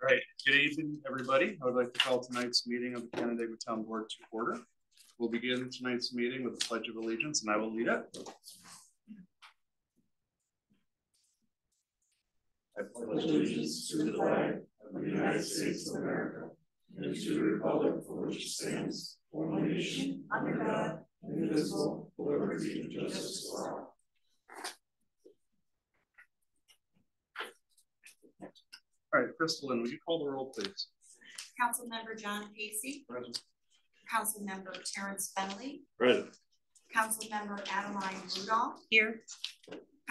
All right, good evening, everybody. I would like to call tonight's meeting of the Canandaigua Town Board to order. We'll begin tonight's meeting with the Pledge of Allegiance, and I will lead it. I pledge allegiance to the flag of the United States of America and to the republic for which it stands, one nation, under God, indivisible, with liberty and justice for all. All right, Crystal, would you call the roll, please? Councilmember John Casey. Present. Councilmember Terrence Bentley. Present. Councilmember Adeline Rudolph. Here.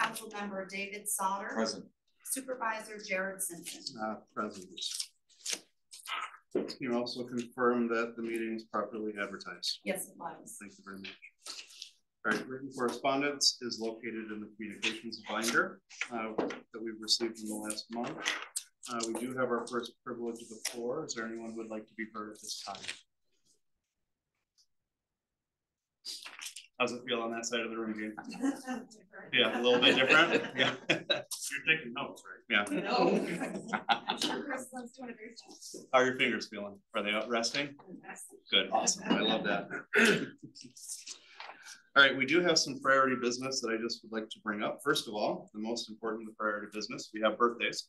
Councilmember David Sauter. Present. Supervisor Jared Simpson. Present. Can you also confirm that the meeting is properly advertised? Yes, it was. Thank you very much. All right, written correspondence is located in the communications binder that we've received in the last month. We do have our first privilege of the floor. Is there anyone who would like to be heard at this time? How's it feel on that side of the room, Jane? Yeah, a little bit different. Yeah. You're taking notes, right? Yeah. No. How are your fingers feeling? Are they out resting? Good, awesome. I love that. All right, we do have some priority business that I just would like to bring up. First of all, the most important priority business, we have birthdays.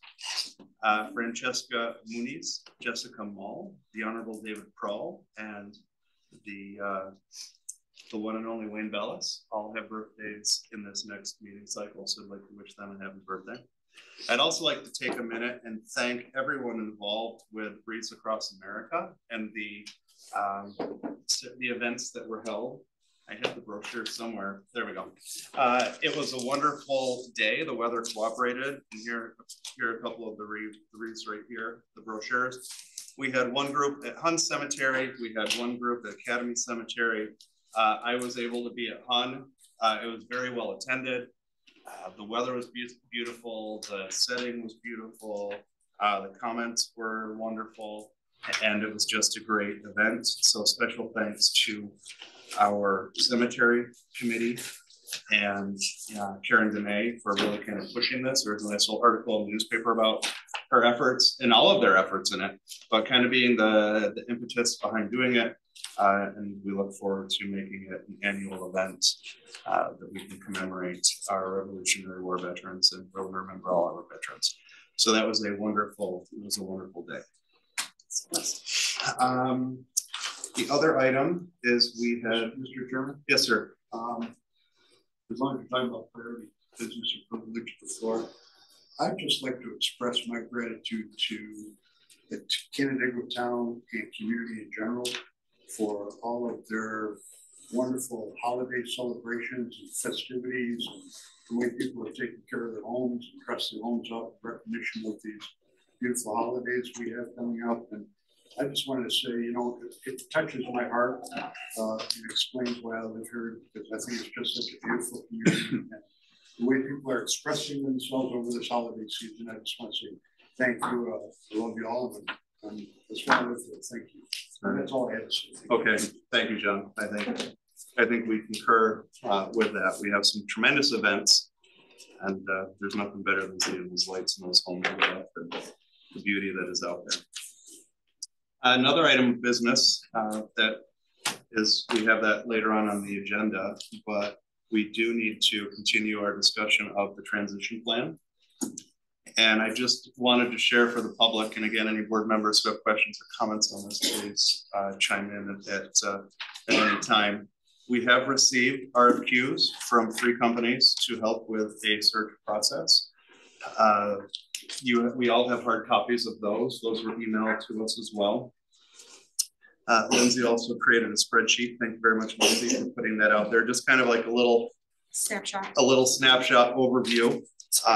Francesca Muniz, Jessica Mull, the Honorable David Prohl, and the one and only Wayne Bellis all have birthdays in this next meeting cycle, so I'd like to wish them a happy birthday. I'd also like to take a minute and thank everyone involved with Wreaths Across America and the events that were held. I have the brochure somewhere. There we go. It was a wonderful day. The weather cooperated. And here are a couple of the wreaths right here, the brochures. We had one group at Hun Cemetery. We had one group at Academy Cemetery. I was able to be at Hun. It was very well attended. The weather was beautiful. The setting was beautiful. The comments were wonderful. And it was just a great event. So special thanks to our cemetery committee and Karen Dene for really kind of pushing this. There was a nice little article in the newspaper about her efforts and all of their efforts in it, but kind of being the impetus behind doing it. And we look forward to making it an annual event that we can commemorate our Revolutionary War veterans and remember all our veterans. So that was a wonderful day. The other item is we had, Mr. Chairman. Yes, sir. As long as you're talking about priority business and privilege to the floor, I'd just like to express my gratitude to the Canandaigua town and community in general for all of their wonderful holiday celebrations and festivities, and the way people are taking care of their homes and dressing their homes up in recognition of these beautiful holidays we have coming up. And I just wanted to say, you know, it touches my heart. It explains why I live here, because I think it's just such a beautiful community. And the way people are expressing themselves over this holiday season, I just want to say thank you. I love you all, and that's why I live here. Thank you. And that's all I had to say. Okay, thank you, John. I think we concur with that. We have some tremendous events, and there's nothing better than seeing those lights in those homes and the beauty that is out there. Another item of business that is, we have that later on the agenda, but we do need to continue our discussion of the transition plan. And I just wanted to share for the public, and again, any board members who have questions or comments on this, please chime in at any time. We have received RFQs from 3 companies to help with a search process. We all have hard copies of those. Those were emailed to us as well. Lindsay also created a spreadsheet. Thank you very much, Lindsay, for putting that out there. Just kind of like a little snapshot overview. I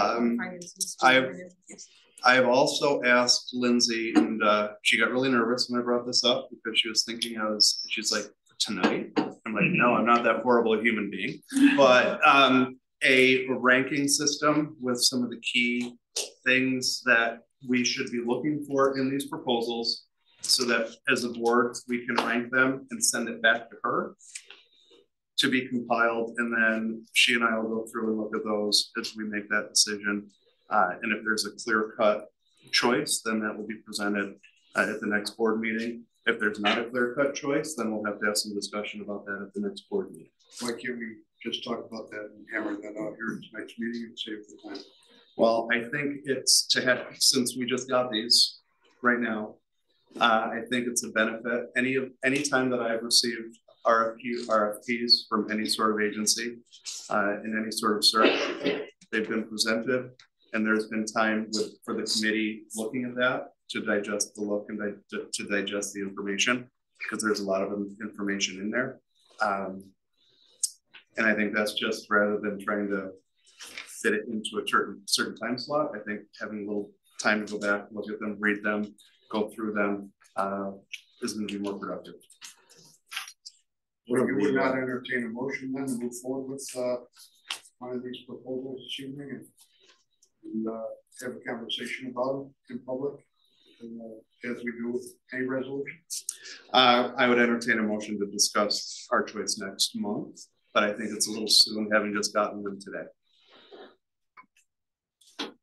have also asked Lindsay, and she got really nervous when I brought this up because she was thinking she's like, tonight? I'm like, no, I'm not that horrible a human being. But a ranking system with some of the key things that we should be looking for in these proposals, so that as a board, we can rank them and send it back to her to be compiled. And then she and I will go through and look at those as we make that decision. And if there's a clear cut choice, then that will be presented at the next board meeting. If there's not a clear-cut choice, then we'll have to have some discussion about that at the next board meeting. Why can't we just talk about that and hammer that out here in tonight's meeting and save the time? Well, I think it's to have, since we just got these right now, I think it's a benefit. Any time that I've received RFPs from any sort of agency in any sort of search, they've been presented, and there's been time for the committee looking at that to digest the look and to digest the information, because there's a lot of information in there. And I think that's just, rather than trying to fit it into a certain time slot, I think having a little time to go back, look at them, read them, go through them is going to be more productive. So you would not entertain a motion then to move forward with one of these proposals this evening and have a conversation about it in public, as we do with any resolution? I would entertain a motion to discuss our choice next month, but I think it's a little soon, having just gotten them today.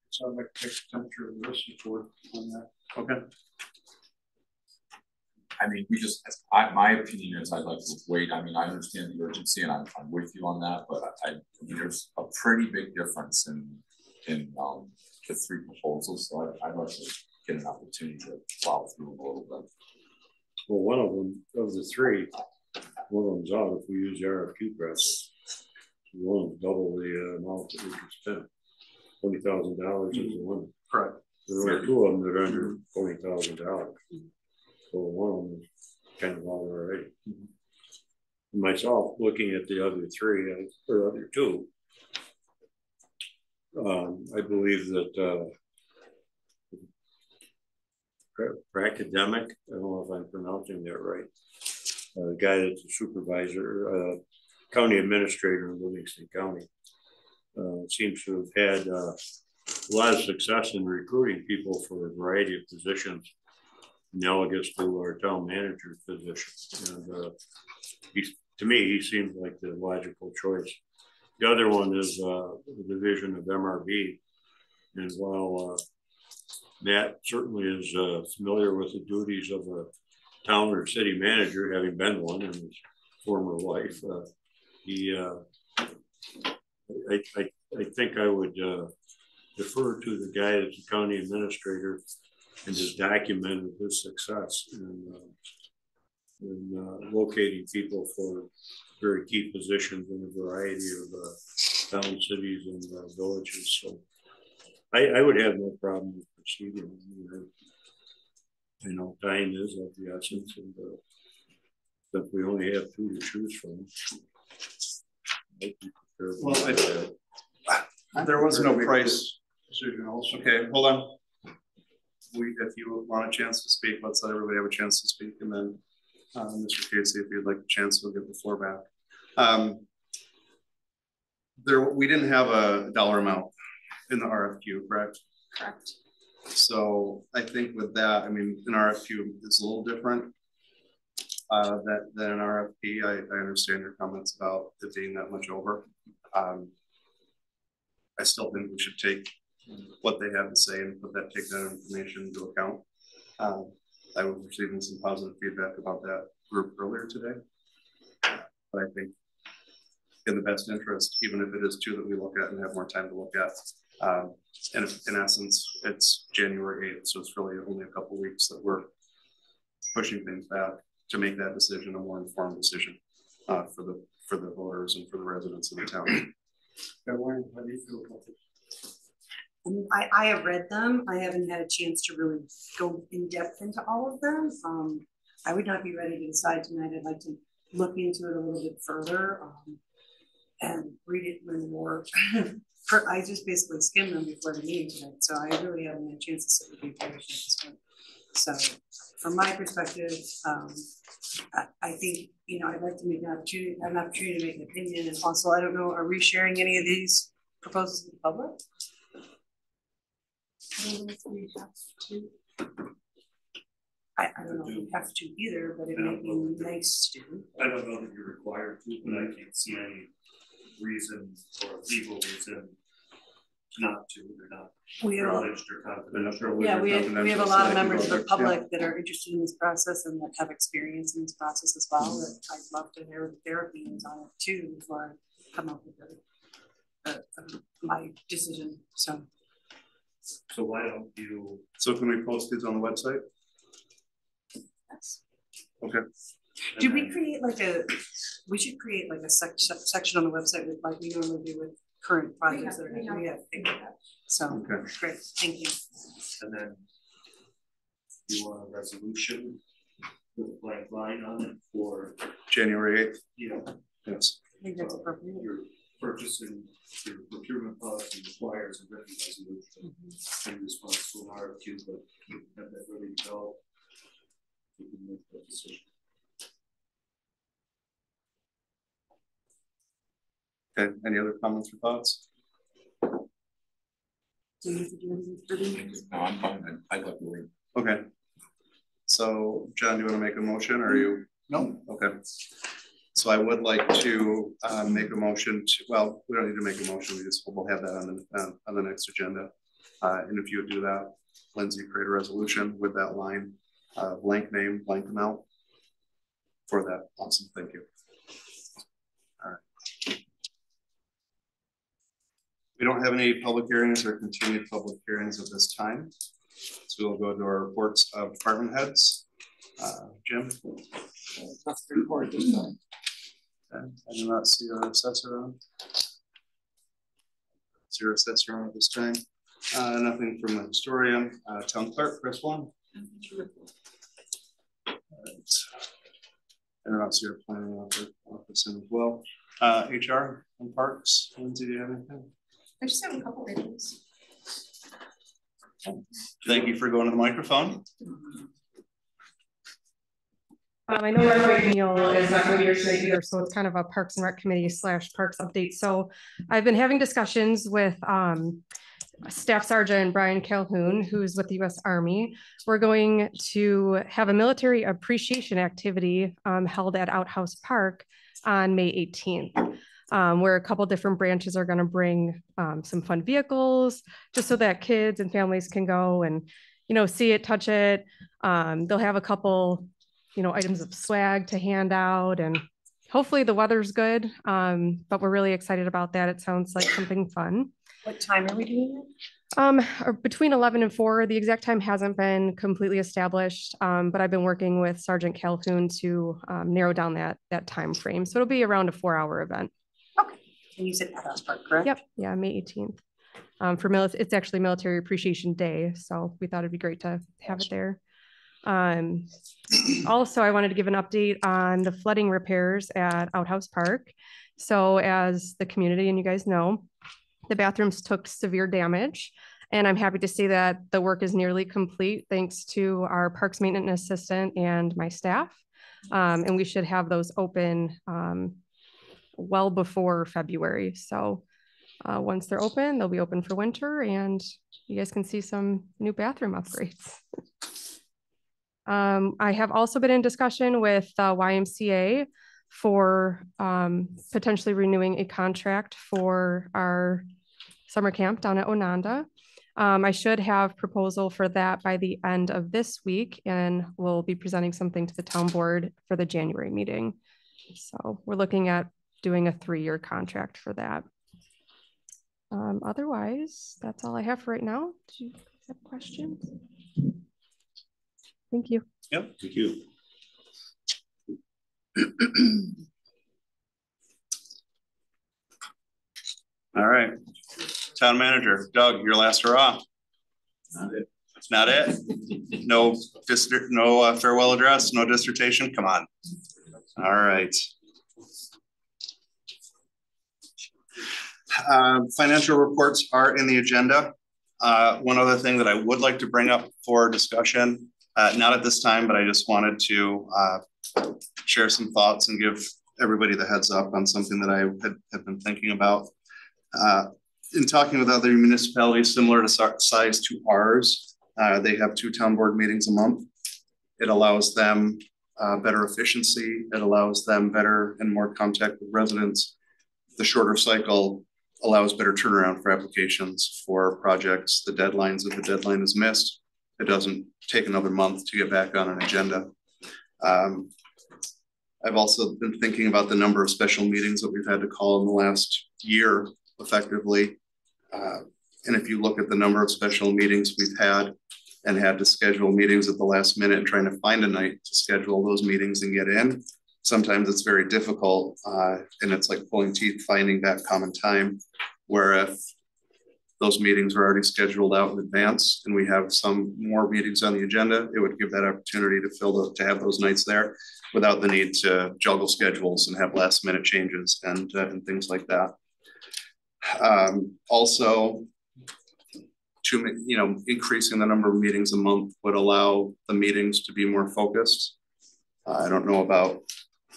So I'd like to take the temperature of the rest report on that. Okay. I mean, my opinion is I'd like to wait. I mean, I understand the urgency and I'm with you on that, but I mean, there's a pretty big difference in the three proposals. So I'd like to get an opportunity to plow through them a little bit. Well, one of them, of the three, one of them's out if we use the RFQ process. One double the amount that we could spend. $20,000 is the one. Correct. There are two of them that are under $20,000. So one of them is kind of all already. Myself, looking at the other three, or other two, I believe that for academic, I don't know if I'm pronouncing that right, the guy that's a supervisor, county administrator in Livingston County, seems to have had a lot of success in recruiting people for a variety of positions analogous to our town manager position. And to me, he seems like the logical choice. The other one is the division of MRB. And while Matt certainly is familiar with the duties of a town or city manager, having been one in his former life, I think I would defer to the guy that's the county administrator and has documented his success in locating people for very key positions in a variety of towns, cities, and villages. So I would have no problem with proceeding. You know, time is of the essence, and if we only have two to choose from, I'd be prepared. Well, there was no price decision also. Okay, hold on. If you want a chance to speak, let's let everybody have a chance to speak, and then Mr. Casey, if you'd like a chance, we'll get the floor back. We didn't have a dollar amount in the RFQ, correct? Correct. So I think with that, I mean, an RFQ is a little different than an RFP. I understand your comments about it being that much over. I still think we should take what they have to say and take that information into account. I was receiving some positive feedback about that group earlier today, but I think in the best interest, even if it is two that we look at and have more time to look at, and in essence, it's January 8th, so it's really only a couple of weeks that we're pushing things back to make that decision a more informed decision for the voters and for the residents of the town. Caroline, how do you feel about this? I have read them. I haven't had a chance to really go in depth into all of them. I would not be ready to decide tonight. I'd like to look into it a little bit further and read it a little more. I just basically skimmed them before the meeting tonight, so I really haven't had a chance to sit with the information at this point. So from my perspective, I think, you know, I'd like to make an opportunity to make an opinion. And also, I don't know, are we sharing any of these proposals with the public? I don't know if we have to. I don't know if we have to either, but it may be nice to. I don't know that you're required to, but I can't see any reason or legal reason not to, they're not We have, privileged or confidential. yeah, we have a lot of members of the public that are interested in this process and that have experience in this process as well. That I'd love to hear their opinions on it too before I come up with my decision. So why don't you? So can we post these on the website? yes. Okay. Do we create like we should create like a section on the website with like we normally do with current projects that we have. So Okay. great, thank you. And then you want a resolution with a blank line on it for, January 8th. yes. I think that's appropriate. Your purchasing, your procurement policy requires a written resolution in response to an RFQ, but you have that ready to go. You can make that decision. Okay, any other comments or thoughts? Do you need to do anything for me? No, I'm fine. I'd like to wait. Okay. So John, do you want to make a motion or are you? No, okay. So I would like to make a motion to, well, we don't need to make a motion. We'll have that on the next agenda. And if you would do that, Lindsay, create a resolution with that line, blank name, blank amount for that. Awesome, thank you. All right. We don't have any public hearings or continued public hearings at this time. So we'll go to our reports of department heads. Jim? That's the report this time. Okay. I do not see our assessor on. See our assessor on at this time. Nothing from the historian. Town clerk, Chris One. Right. I do not see our planning office in as well. HR and parks. Lindsay, do you have anything? I just have a couple items. Thank you for going to the microphone. I know Mark Neal is not going to be here tonight either, so it's kind of a Parks and Rec Committee / Parks update. So I've been having discussions with Staff Sergeant Brian Calhoun, who's with the U.S. Army. We're going to have a military appreciation activity held at Outhouse Park on May 18th. Where a couple different branches are going to bring some fun vehicles just so that kids and families can go and, see it, touch it. They'll have a couple, items of swag to hand out, and hopefully the weather's good. But we're really excited about that. It sounds like something fun. What time are we doing it? Or between 11 and 4. The exact time hasn't been completely established, but I've been working with Sergeant Calhoun to narrow down that time frame. So it'll be around a 4-hour event. Okay. And you said Outhouse Park, correct? Yep. Yeah, May 18th. It's actually Military Appreciation Day, so we thought it'd be great to have it there. Also, I wanted to give an update on the flooding repairs at Outhouse Park. So as the community and you guys know, the bathrooms took severe damage, and I'm happy to say that the work is nearly complete thanks to our parks maintenance assistant and my staff. And we should have those open well before February. So once they're open, they'll be open for winter, and you guys can see some new bathroom upgrades. I have also been in discussion with YMCA for potentially renewing a contract for our summer camp down at Ononda. I should have proposal for that by the end of this week, and we'll be presenting something to the town board for the January meeting. So we're looking at doing a 3-year contract for that. Otherwise, that's all I have for right now. Do you have questions? Thank you. Yep, thank you. All right, town manager, Doug, your last hurrah. Not it. Not it? No farewell address, no dissertation, come on. All right. Financial reports are in the agenda. One other thing that I would like to bring up for discussion, not at this time, but I just wanted to share some thoughts and give everybody the heads up on something that I have been thinking about. In talking with other municipalities similar to size to ours, they have 2 town board meetings a month. It allows them better efficiency. It allows them better and more contact with residents. The shorter cycle allows better turnaround for applications for projects. The deadlines, if the deadline is missed, it doesn't take another month to get back on an agenda. I've also been thinking about the number of special meetings that we've had to call in the last year effectively. And if you look at the number of special meetings we've had and had to schedule meetings at the last minute and trying to find a night to schedule those meetings and get in, sometimes it's very difficult. And it's like pulling teeth, finding that common time, where if those meetings are already scheduled out in advance and we have some more meetings on the agenda, it would give that opportunity to have those nights there without the need to juggle schedules and have last minute changes and things like that. Also, increasing the number of meetings a month would allow the meetings to be more focused. I don't know about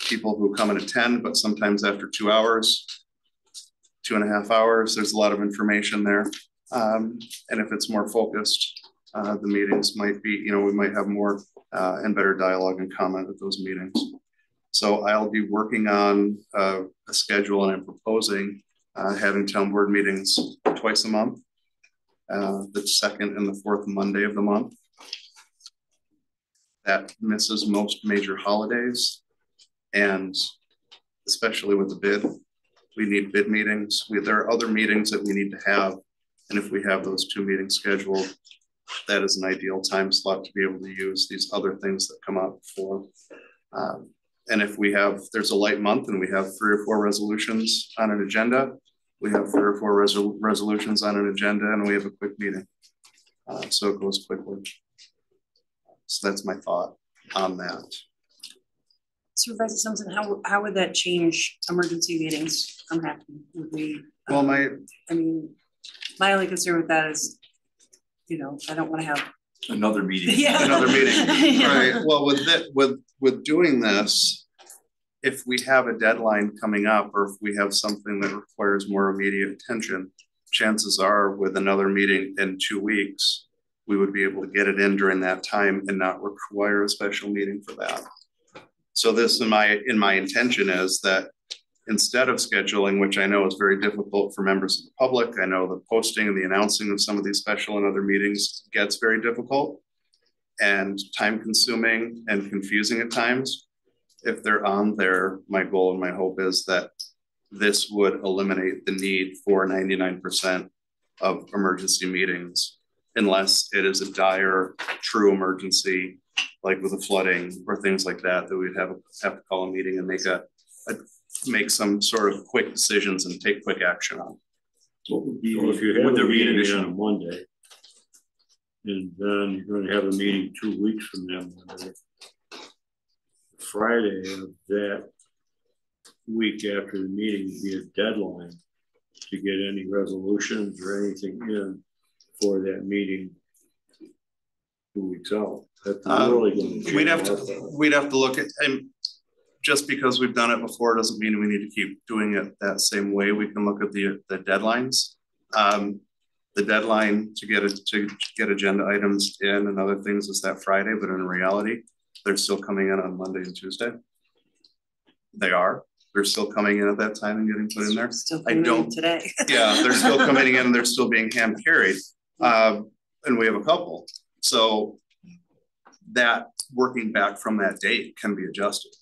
people who come and attend, but sometimes after 2 hours, 2.5 hours, there's a lot of information there. And if it's more focused, the meetings might be, we might have more and better dialogue and comment at those meetings. So I'll be working on a schedule, and I'm proposing having town board meetings twice a month, the second and the fourth Monday of the month. That misses most major holidays, and especially with the bid, we need bid meetings. There are other meetings that we need to have, and if we have those 2 meetings scheduled, that is an ideal time slot to be able to use these other things that come up for. And if there's a light month and we have 3 or 4 resolutions on an agenda, we have 3 or 4 resolutions on an agenda, and we have a quick meeting. So it goes quickly. So that's my thought on that. Supervisor Simpson, how would that change emergency meetings from happening? Would we? Well, my only concern with that is, I don't want to have another meeting. Yeah. Another meeting, right? Well, with doing this, if we have a deadline coming up, or if we have something that requires more immediate attention, chances are with another meeting in 2 weeks, we would be able to get it in during that time and not require a special meeting for that. So this in my intention is that instead of scheduling, which I know is very difficult for members of the public, I know the posting and the announcing of some of these special and other meetings gets very difficult and time consuming and confusing at times. If they're on there, my goal and my hope is that this would eliminate the need for 99% of emergency meetings, unless it is a dire, true emergency, like with the flooding or things like that, that we'd have to call a meeting and make some sort of quick decisions and take quick action on. What would be, so if you have a meeting on a Monday, and then you're going to have a meeting 2 weeks from that Monday, Friday of that week after the meeting would be a deadline to get any resolutions or anything in for that meeting 2 weeks out. That's really going to we'd have to look at, and just because we've done it before doesn't mean we need to keep doing it that same way. We can look at the deadlines. The deadline to get agenda items in and other things is that Friday, but in reality, they're still coming in on Monday and Tuesday. They're still coming in at that time and getting put in there. Still coming in today. Yeah, they're still coming in and they're still being hand carried. And we have a couple. So that working back from that date can be adjusted.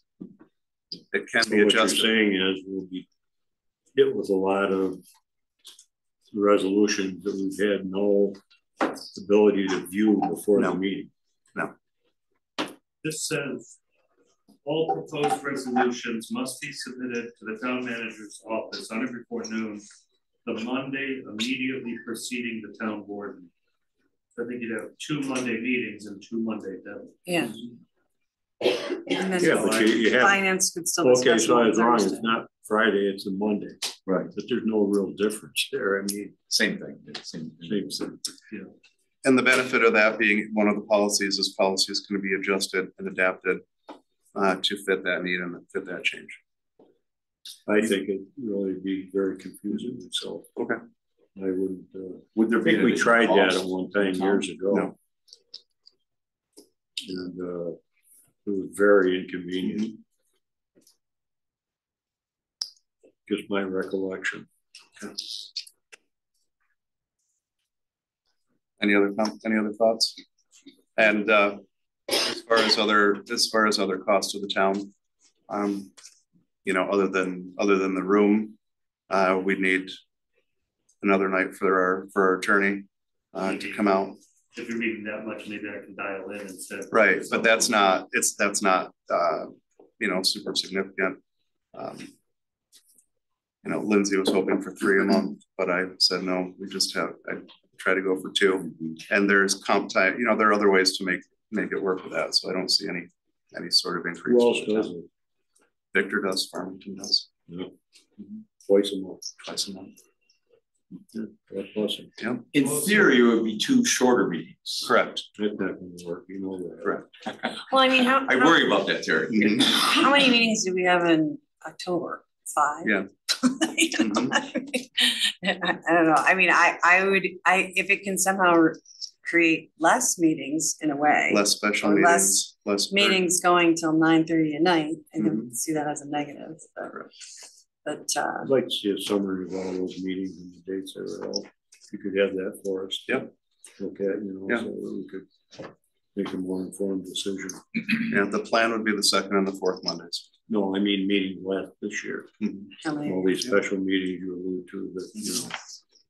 It can be adjusted. What you're saying is we'll be hit with a lot of resolutions that we've had no ability to view before the meeting. No. This says all proposed resolutions must be submitted to the town manager's office on or before noon, the Monday immediately preceding the town board meeting. So I think you'd have 2 Monday meetings and 2 Monday deadlines. Yeah. And then Yeah, but you have finance could still. okay, so as long as it's not Friday, it's a Monday. Right. But there's no real difference there. I mean, Same thing. Same thing. Yeah. And the benefit of that being one of the policies is policies can be adjusted and adapted to fit that need and fit that change. I think it'd really be very confusing. So okay, I wouldn't. Would there I think we tried that at one time years ago, no. And it was very inconvenient. Just my recollection. Okay. Any other thoughts? And as far as other costs of the town, you know, other than the room, we'd need another night for our attorney to come out. If you're meeting that much, maybe I can dial in instead. Right, but that's not you know, super significant. You know, Lindsay was hoping for 3 a month, but I said no. I try to go for 2, and there's comp time. You know, there are other ways to make it work with that. So I don't see any sort of increase. Who else does it? Victor does. Farmington does. Yeah. Twice a month. Twice a month. Yeah, God bless him. Yeah. In theory, it would be 2 shorter meetings. Correct. That's not gonna work, you know that. Correct. Well, I mean, I worry about that, Terry. how many meetings do we have in October? 5? Yeah. You know, I don't know. I mean, I would, if it can somehow create less meetings in a way. Less special Or meetings. less meetings going till 9:30 at night, I can see that as a negative, but I'd like to see a summary of all those meetings and the dates they were held. If you could have that for us. Yep. Look at, you know, Yeah. so that we could make a more informed decision. Yeah, the plan would be the 2nd and the 4th Mondays. No, I mean, meeting left this year. how many? All these special meetings you allude to that, you know,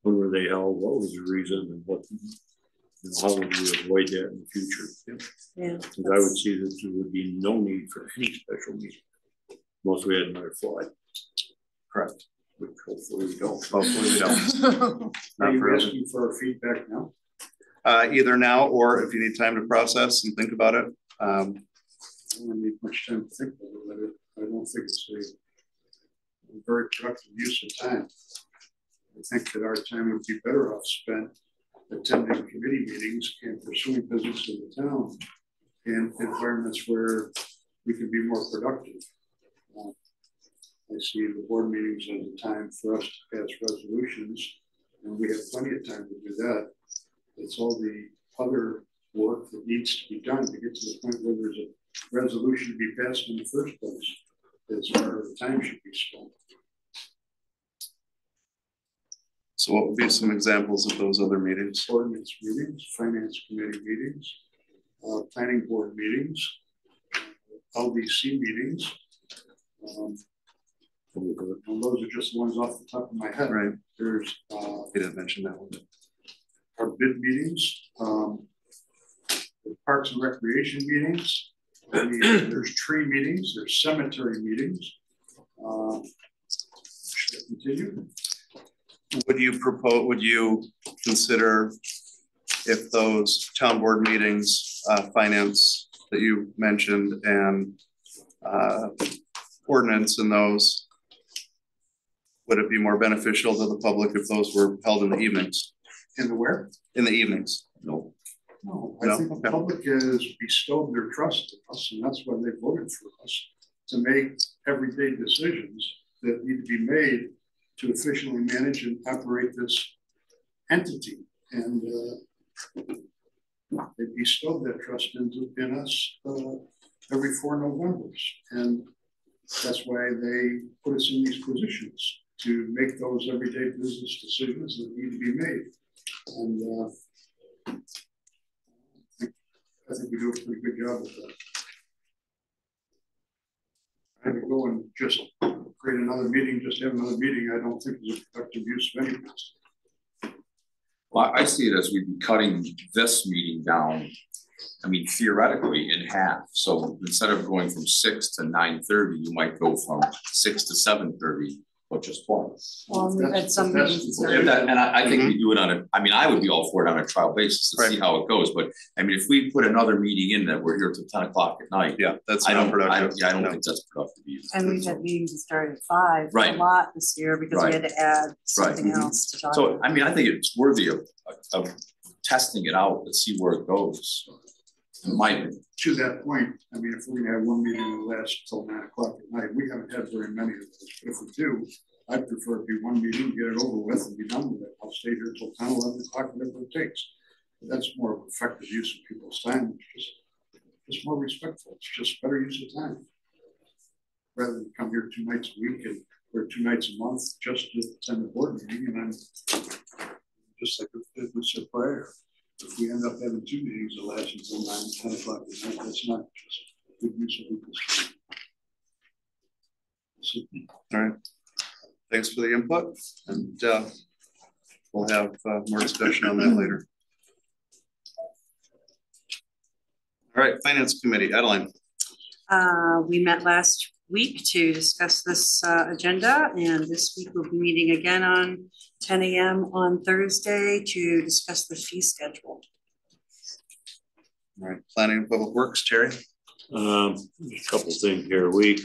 when were they held? What was the reason and what, you know, how would we avoid that in the future? Yeah. Because I would see that there would be no need for any special meeting. Most we had another flight. Correct. Which hopefully we don't. Hopefully we don't. Are Not you for asking for our feedback now? either now or if you need time to process and think about it. I don't need much time to think about it. I don't think it's a very productive use of time. I think that our time would be better off spent attending committee meetings and pursuing business in the town in environments where we can be more productive. I see the board meetings as a time for us to pass resolutions, and we have plenty of time to do that. It's all the other work that needs to be done to get to the point where there's a resolution to be passed in the first place. That's where the time should be spent. So what would be some examples of those other meetings? Ordinance meetings, finance committee meetings, planning board meetings, LDC meetings. And those are just the ones off the top of my head. Right. There's You didn't mention that one. our bid meetings, the parks and recreation meetings. I mean, there's tree meetings, there's cemetery meetings. Should I continue? Would you consider if those town board meetings, finance that you mentioned and ordinance in those, would it be more beneficial to the public if those were held in the evenings? In the where? In the evenings? No. No, No? I think the public has bestowed their trust in us, and that's why they voted for us, to make everyday decisions that need to be made to efficiently manage and operate this entity. And they bestowed that trust in us every 4 Novembers. And that's why they put us in these positions to make those everyday business decisions that need to be made. And I think we do a pretty good job of that. Trying to go and just create another meeting, just have another meeting, I don't think is a productive use of any of this. Well, I see it as we'd be cutting this meeting down, I mean, theoretically in half. So instead of going from 6 to 9:30, you might go from 6 to 7:30, but just twice. Well, we've had some meetings. And I think we do it on a, I mean, I would be all for it on a trial basis to see how it goes, but I mean, if we put another meeting in that we're here till 10 o'clock at night. Yeah, that's I not don't productive. think No. that's productive either. And we've had meetings that started at 5, Right. a lot this year because we Right. had to add something Right. else to talk So, about. I mean, I think it's worthy of testing it out, let's see where it goes. In my opinion. To that point, I mean, if we're gonna have one meeting that lasts till 9 o'clock at night, we haven't had very many of those, but if we do, I'd prefer it be one meeting, get it over with and be done with it. I'll stay here till 10, 11 o'clock, whatever it takes. But that's more of effective use of people's time. It's just more respectful. It's just better use of time. Rather than come here 2 nights a week or 2 nights a month just to attend the board meeting, and I'm just like a business prior. if we end up having 2 meetings that last until 9, 10 o'clock at night, that's not just good use of people's time. So, All right. Thanks for the input, and we'll have more discussion on that later. All right, Finance Committee, Adeline. We met last week to discuss this agenda, and this week we'll be meeting again on 10 a.m. on Thursday to discuss the fee schedule. All right, Planning and Public Works, Terry. A couple things here. We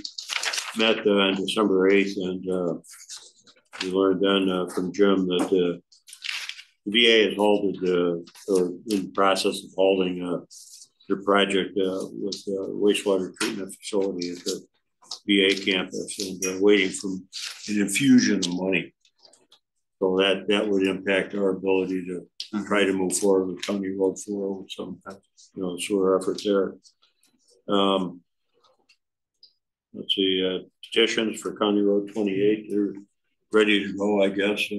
met on December 8th, and we learned then from Jim that the VA has halted or in the process of halting their project with wastewater treatment facility at the VA campus, and waiting for an infusion of money. So that would impact our ability to try to move forward with County Road 4 with some, sewer efforts there. Let's see, petitions for County Road 28. They're ready to go, I guess.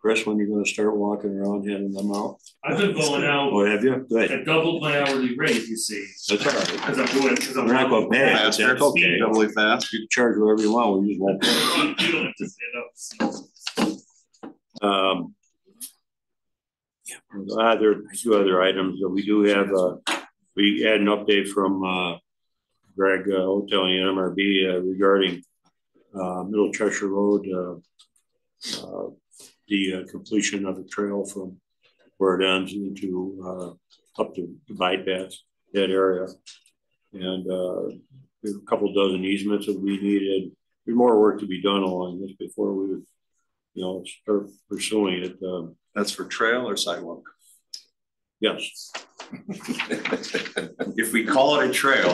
Chris, when you're going to start walking around handing them out? I've been going out. Oh, have you? Good. I doubled my hourly rate, you see. That's all right. Because I'm doing, because I'm We're not going to pay. That's okay. Doubly fast. You can charge whatever you want. We just won't pay. You don't have to stand up. There are 2 other items that we do have. We had an update from Greg Hotel and MRB regarding Middle Cheshire Road, the completion of the trail from where it ends into up to the bypass, that area. And there's a couple dozen easements that we needed. There's more work to be done along this before we would, start pursuing it. That's for trail or sidewalk? Yes. If we call it a trail.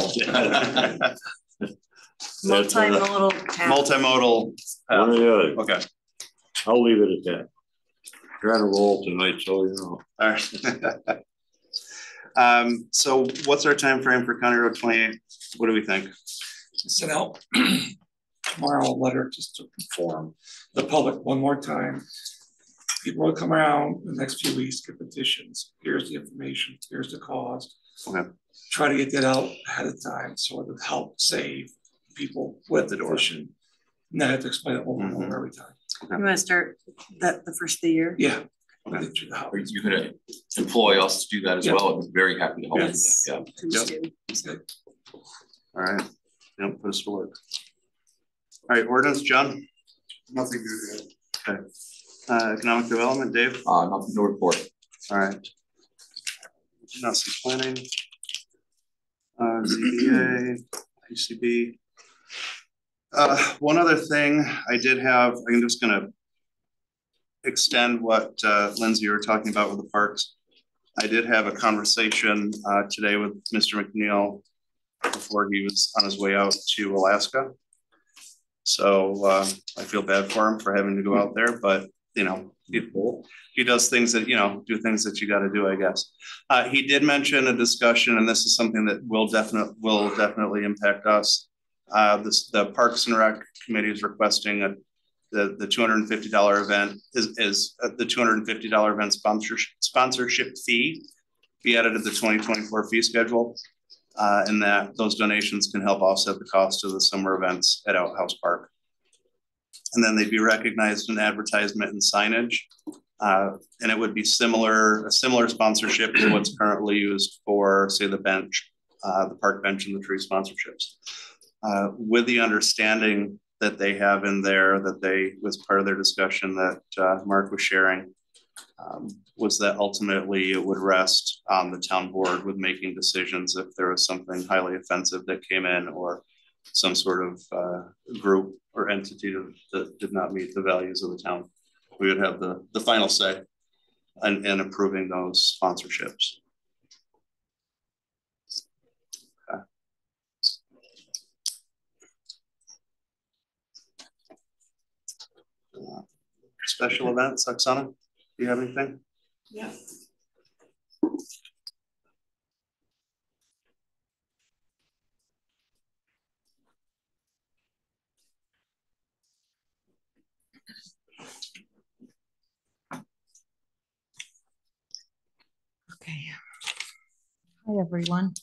Multimodal path. Multimodal. One or the other. Okay. I'll leave it at that. Trying to roll tonight, so All right. So what's our time frame for County Road 28? What do we think? Send out tomorrow a letter just to inform the public one more time. People will come around the next few weeks, get petitions. Here's the information, here's the cost. Okay. Try to get that out ahead of time so it would help save people with the petition. And then I have to explain it over and over every time. You want to start the first of the year? Yeah. Okay. Are you going to employ us to do that as well? I'm very happy to help Yes. you with that. Yep. All right. Put us to work. All right, ordinance, John? nothing new there. Okay. Economic development, Dave? Nothing to report. All right. Nothing planning. ZBA, UCB. One other thing I did have, I'm just gonna extend what Lindsay, you were talking about with the parks. I did have a conversation today with Mr. McNeil before he was on his way out to Alaska. So I feel bad for him for having to go out there, but he does things that, do things that you got to do, I guess. He did mention a discussion, and this is something that will definitely impact us. The Parks and Rec Committee is requesting the $250 event is the $250 event sponsorship fee be added to the 2024 fee schedule, and that those donations can help offset the cost of the summer events at Outhouse Park. And then they'd be recognized in advertisement and signage. And it would be a similar sponsorship to what's currently used for, say, the bench, the park bench and the tree sponsorships. With the understanding that they have in there that was part of their discussion that Mark was sharing, was that ultimately it would rest on the town board with making decisions if there was something highly offensive that came in or some sort of group or entity that did not meet the values of the town. We would have the final say in approving those sponsorships. Okay. Special events, Oksana, do you have anything? Yeah. Hi, everyone.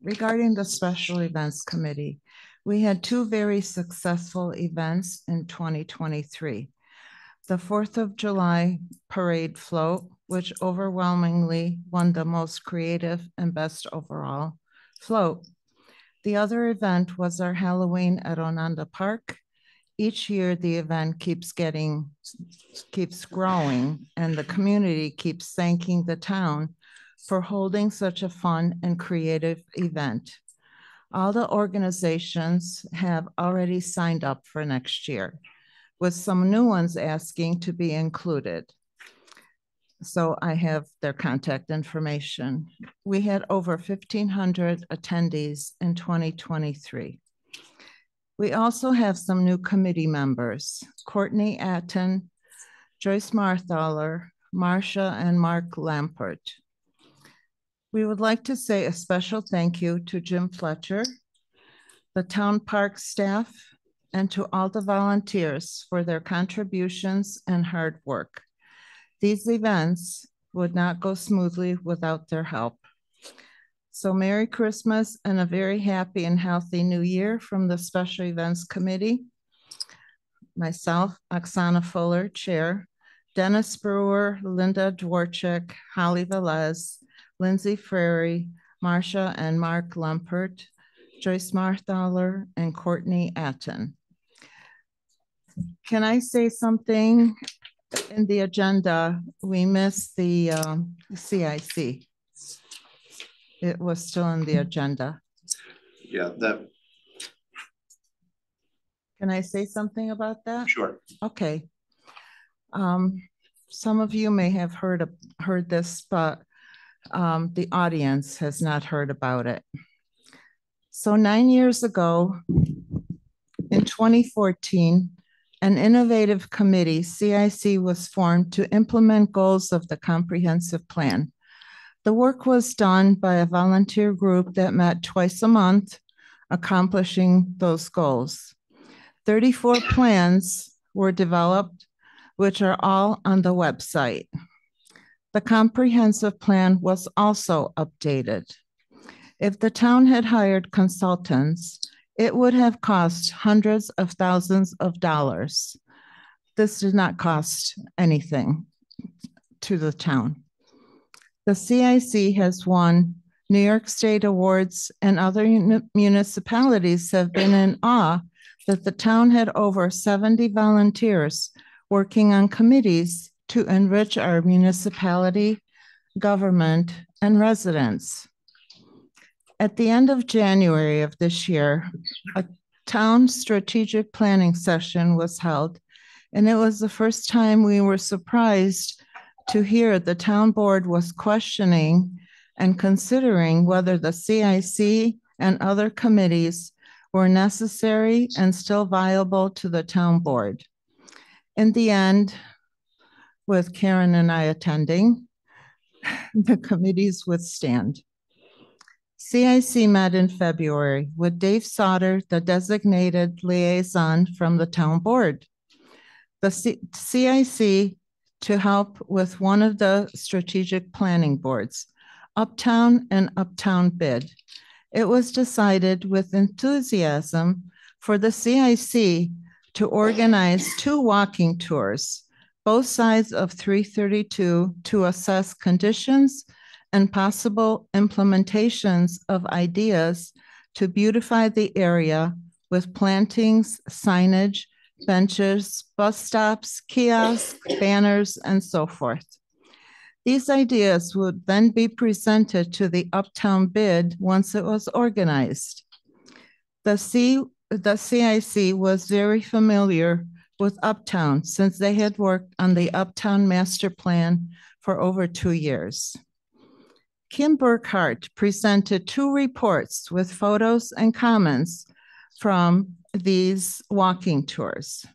Regarding the Special Events Committee, we had two very successful events in 2023. The 4th of July Parade Float, which overwhelmingly won the most creative and best overall float. The other event was our Halloween at Onondaga Park. Each year, the event keeps growing, and the community keeps thanking the town for holding such a fun and creative event. All the organizations have already signed up for next year, with some new ones asking to be included. So I have their contact information. We had over 1,500 attendees in 2023. We also have some new committee members: Courtney Atten, Joyce Marthaler, Marcia and Mark Lampert. We would like to say a special thank you to Jim Fletcher, the town park staff, and to all the volunteers for their contributions and hard work. These events would not go smoothly without their help. So Merry Christmas and a very happy and healthy New Year from the Special Events Committee. Myself, Oksana Fuller, Chair, Dennis Brewer, Linda Dworchak, Holly Velez, Lindsay Frary, Marcia and Mark Lempert, Joyce Marthaler, and Courtney Atten. Can I say something? In the agenda, we missed the CIC. It was still in the agenda. Yeah, that. Can I say something about that? Sure. Okay. Some of you may have heard this, but the audience has not heard about it. So 9 years ago, in 2014, an innovative committee, CIC, was formed to implement goals of the comprehensive plan. The work was done by a volunteer group that met twice a month, accomplishing those goals. 34 plans were developed, which are all on the website. The comprehensive plan was also updated. If the town had hired consultants, it would have cost hundreds of thousands of dollars. This did not cost anything to the town. The CIC has won New York State awards, and other municipalities have been in awe that the town had over 70 volunteers working on committees to enrich our municipality, government, and residents. At the end of January of this year, a town strategic planning session was held, and it was the first time we were surprised to hear the town board was questioning and considering whether the CIC and other committees were necessary and still viable to the town board. In the end, with Karen and I attending, the committees would stand. CIC met in February with Dave Sauter, the designated liaison from the town board. The CIC to help with one of the strategic planning boards, Uptown and Uptown Bid. It was decided with enthusiasm for the CIC to organize 2 walking tours, both sides of 332, to assess conditions and possible implementations of ideas to beautify the area with plantings, signage, benches, bus stops, kiosks, banners, and so forth. These ideas would then be presented to the Uptown Bid once it was organized. The CIC was very familiar with Uptown since they had worked on the Uptown Master Plan for over 2 years. Kim Burkhart presented 2 reports with photos and comments from these walking tours.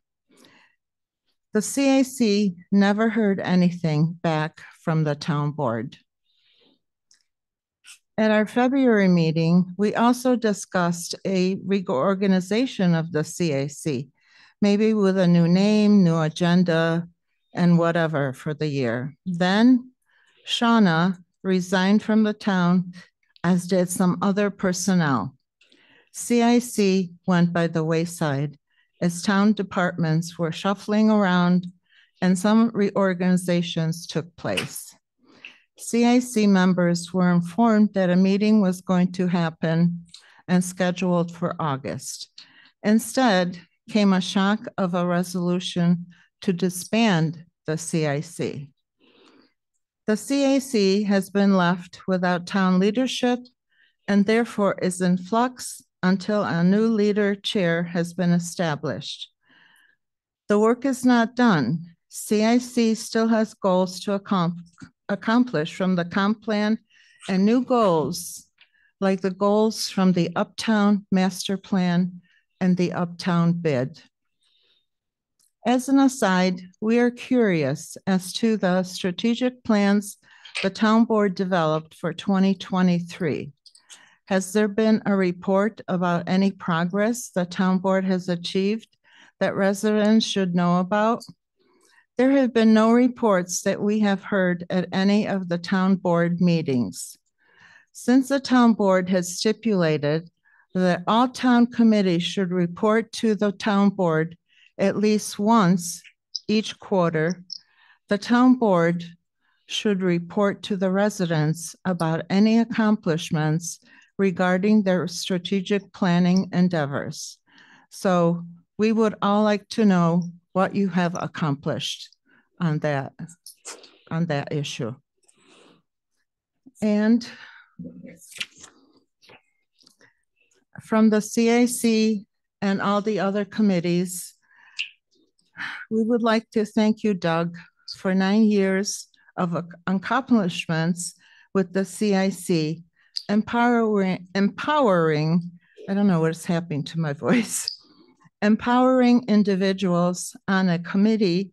The CIC never heard anything back from the town board. At our February meeting, we also discussed a reorganization of the CIC, maybe with a new name, new agenda, and whatever for the year. Then Shauna resigned from the town, as did some other personnel. CIC went by the wayside as town departments were shuffling around and some reorganizations took place. CIC members were informed that a meeting was going to happen and scheduled for August. Instead came a shock of a resolution to disband the CIC. The CIC has been left without town leadership and therefore is in flux until a new leader chair has been established. The work is not done. CIC still has goals to accomplish from the comp plan and new goals, like the goals from the Uptown Master Plan and the Uptown bid. As an aside, we are curious as to the strategic plans the town board developed for 2023. Has there been a report about any progress the town board has achieved that residents should know about? There have been no reports that we have heard at any of the town board meetings. Since the town board has stipulated that all town committees should report to the town board at least once each quarter, the town board should report to the residents about any accomplishments regarding their strategic planning endeavors. So we would all like to know what you have accomplished on that issue. And from the CIC and all the other committees, we would like to thank you, Doug, for 9 years of accomplishments with the CIC, empowering, I don't know what's happening to my voice, empowering individuals on a committee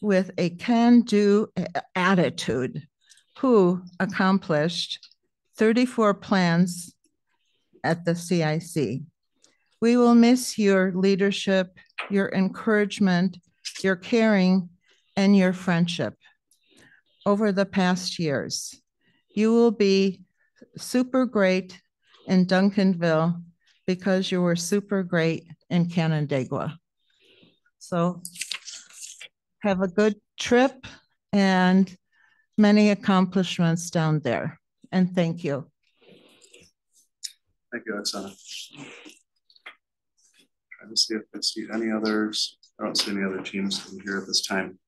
with a can-do attitude who accomplished 34 plans at the CIC. We will miss your leadership, your encouragement, your caring, and your friendship over the past years. You will be super great in Duncanville because you were super great in Canandaigua. So have a good trip and many accomplishments down there. And thank you. Thank you, Oksana. Trying to see if I see any others. I don't see any other teams in here at this time.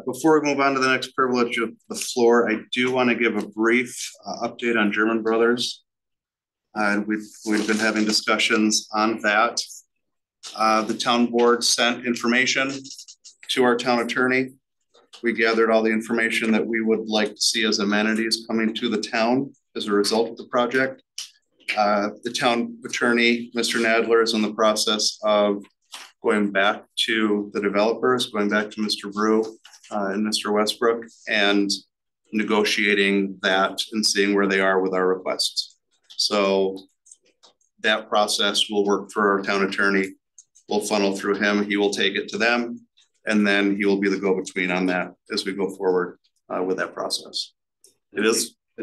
Before we move on to the next privilege of the floor, I do want to give a brief update on German Brothers. We've been having discussions on that. The town board sent information to our town attorney. We gathered all the information that we would like to see as amenities coming to the town as a result of the project. The town attorney, Mr. Nadler, is in the process of going back to the developers, going back to Mr. Brew and Mr. Westbrook, and negotiating that and seeing where they are with our requests. So that process will work for our town attorney. We'll funnel through him. He will take it to them, and then he will be the go-between on that as we go forward with that process. I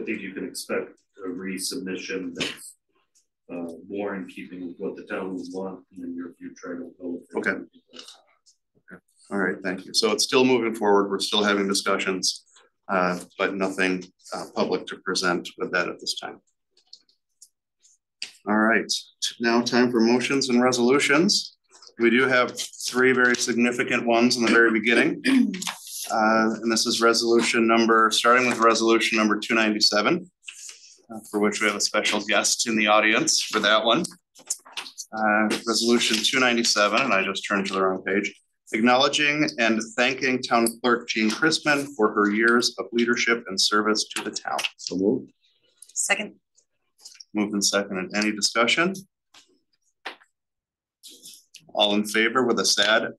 think you can expect a resubmission that's more in keeping with what the town would want in the near future. I don't know. Okay. All right, thank you. So it's still moving forward. We're still having discussions, but nothing public to present with that at this time. All right, now time for motions and resolutions. We do have 3 very significant ones in the very beginning. And this is starting with resolution number 297, for which we have a special guest in the audience for that one. Resolution 297, and I just turned to the wrong page. Acknowledging and thanking Town Clerk Jean Chrisman for her years of leadership and service to the town. So moved. Second. Moved and seconded. Any discussion? All in favor with a sad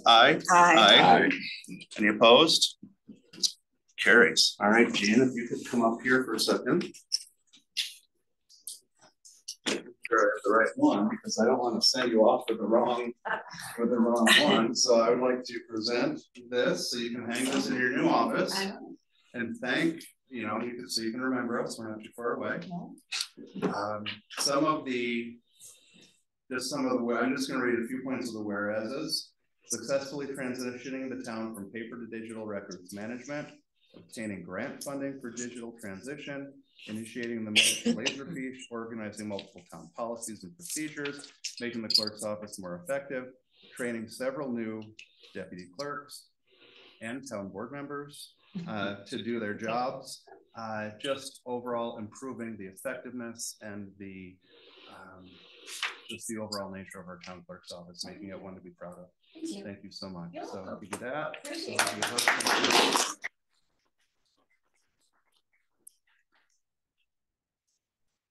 aye? Aye. Any opposed? Carries. All right, Jean, if you could come up here for a second. The right one, because I don't want to send you off with the wrong one. So I would like to present this so you can hang this in your new office. and thank, so you can remember us, we're not too far away. Some of the, I'm just gonna read a few points of the whereases. Successfully transitioning the town from paper to digital records management, obtaining grant funding for digital transition, initiating the Laserfiche, organizing multiple town policies and procedures, making the clerk's office more effective, training several new deputy clerks and town board members to do their jobs, just overall improving the effectiveness and the just the overall nature of our town clerk's office, making it one to be proud of. Thank you so much. So if you do that.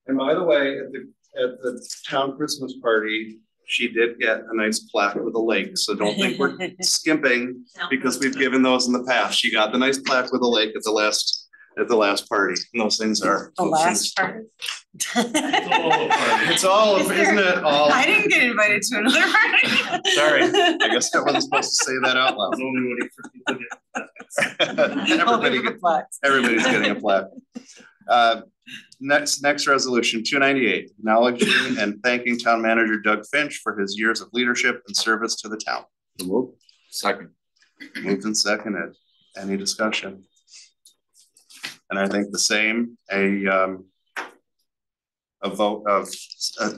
And by the way, at the town Christmas party, she did get a nice plaque with a lake. So don't think we're skimping because we've given those in the past. She got the nice plaque with a lake at the last party. And those things are the last party. It's all of, isn't it all? I didn't get invited to another party. Sorry, I guess I wasn't supposed to say that out loud. Everybody's getting a plaque. Next resolution, 298, acknowledging and thanking town manager Doug Finch for his years of leadership and service to the town. Second. Moved and seconded. Any discussion? And I think the same, a vote of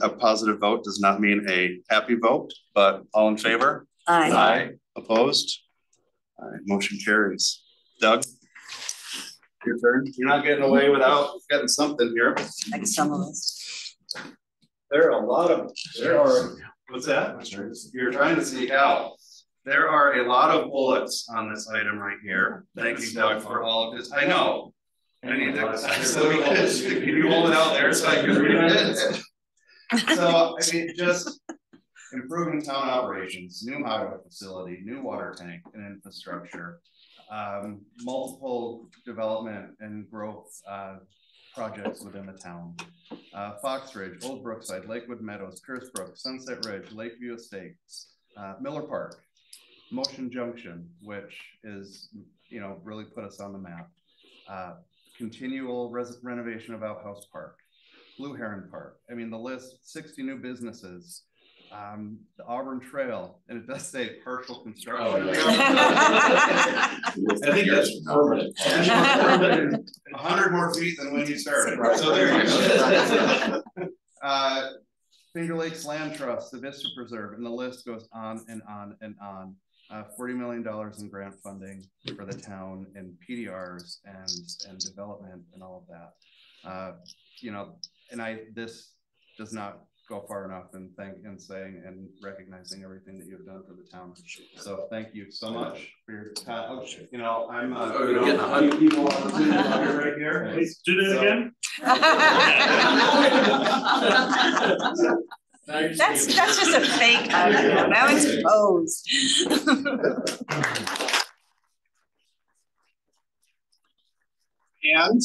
a positive vote does not mean a happy vote, but all in favor? Aye. Aye. Opposed? All right, motion carries. Doug? Your turn. You're not getting away without getting something here. Like some of us. There are, what's that? You're trying to sneak out. There are a lot of bullets on this item right here. Thank you, Doug, for all of this. I know. I need to, so can you hold it out there so I can read it? So, I mean, just improving town operations, new highway facility, new water tank and infrastructure. Multiple development and growth projects within the town. Fox Ridge, Old Brookside, Lakewood Meadows, Piercebrook, Sunset Ridge, Lakeview Estates, Miller Park, Motion Junction, which is, really put us on the map. Continual renovation of Outhouse Park, Blue Heron Park. I mean, the list, 60 new businesses. The Auburn Trail, and it does say partial construction. I think that's permanent. 100 more feet than when you started. So there you go. Finger Lakes Land Trust, the Vista Preserve, and the list goes on and on and on. $40 million in grant funding for the town and PDRs and development and all of that. This does not go far enough in saying and recognizing everything that you've done for the town. So thank you so much for your time. I'm getting 100 people right here. Please do that again. That's just a fake. Now it's posed. And